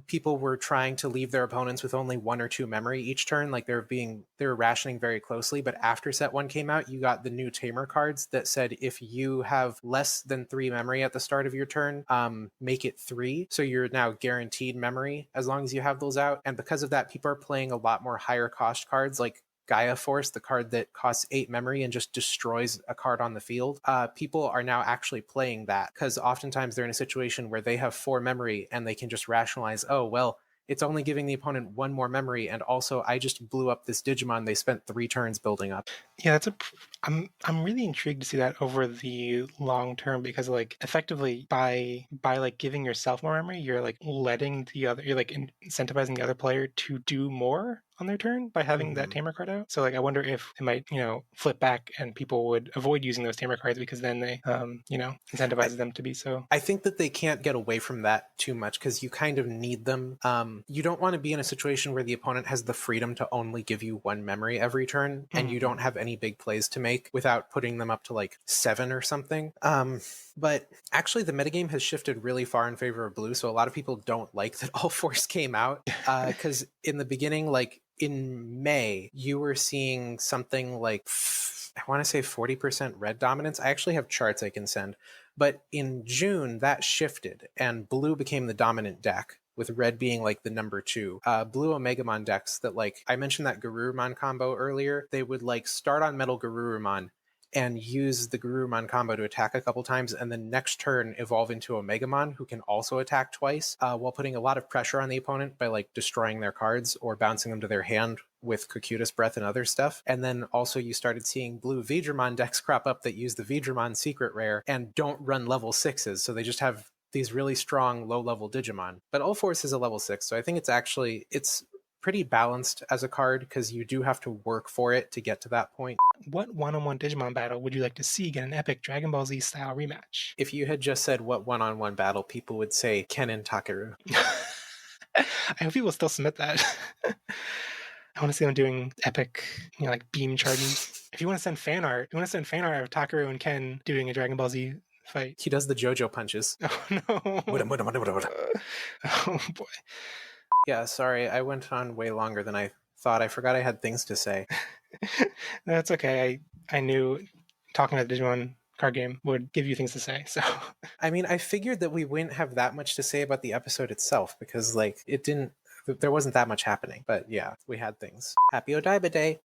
people were trying to leave their opponents with only 1 or 2 memory each turn. Like they were rationing very closely. But after set 1 came out, you got the new Tamer cards that said if you have less than 3 memory at the start of your turn, make it 3. So you're now guaranteed memory as long as you have those out. And because of that, people are playing a lot more higher cost cards like Gaia Force, the card that costs 8 memory and just destroys a card on the field. People are now actually playing that because oftentimes they're in a situation where they have 4 memory and they can just rationalize, oh, well, it's only giving the opponent 1 more memory, and also I just blew up this Digimon they spent 3 turns building up. Yeah, I'm really intrigued to see that over the long term, because like effectively by like giving yourself more memory, you're like you're like incentivizing the other player to do more on their turn by having that Tamer card out. So like I wonder if it might, flip back and people would avoid using those Tamer cards because then they incentivizes them to be so. I think that they can't get away from that too much because you kind of need them. You don't want to be in a situation where the opponent has the freedom to only give you 1 memory every turn and you don't have any big plays to make without putting them up to like 7 or something. But actually the metagame has shifted really far in favor of blue, so a lot of people don't like that All Force came out because in the beginning, like in May, you were seeing something like I want to say 40% red dominance. I actually have charts I can send. But in June, that shifted and blue became the dominant deck, with red being like the number 2. Blue Omegamon decks that, like, I mentioned that Garurumon combo earlier, they would like start on Metal Garurumon and use the Garurumon combo to attack a couple times, and then next turn evolve into Omegamon, who can also attack twice, while putting a lot of pressure on the opponent by like destroying their cards or bouncing them to their hand with Cocytus Breath and other stuff. And then also you started seeing blue Vidramon decks crop up that use the Vidramon secret rare and don't run level 6s, so they just have these really strong low-level Digimon. But All Force is a level 6, so I think it's pretty balanced as a card because you do have to work for it to get to that point. What one-on-one Digimon battle would you like to see get an epic Dragon Ball Z style rematch? If you had just said what one-on-one battle, people would say Ken and Takeru. I hope people still submit that. I want to see them doing epic, like beam charges. If you want to send fan art, of Takeru and Ken doing a Dragon Ball Z fight. He does the JoJo punches. Oh no. Oh boy. Yeah, sorry, I went on way longer than I thought. I forgot I had things to say. That's okay. I knew talking about the Digimon card game would give you things to say, so. I mean, I figured that we wouldn't have that much to say about the episode itself because, like, there wasn't that much happening. But yeah, we had things. Happy Odaiba Day!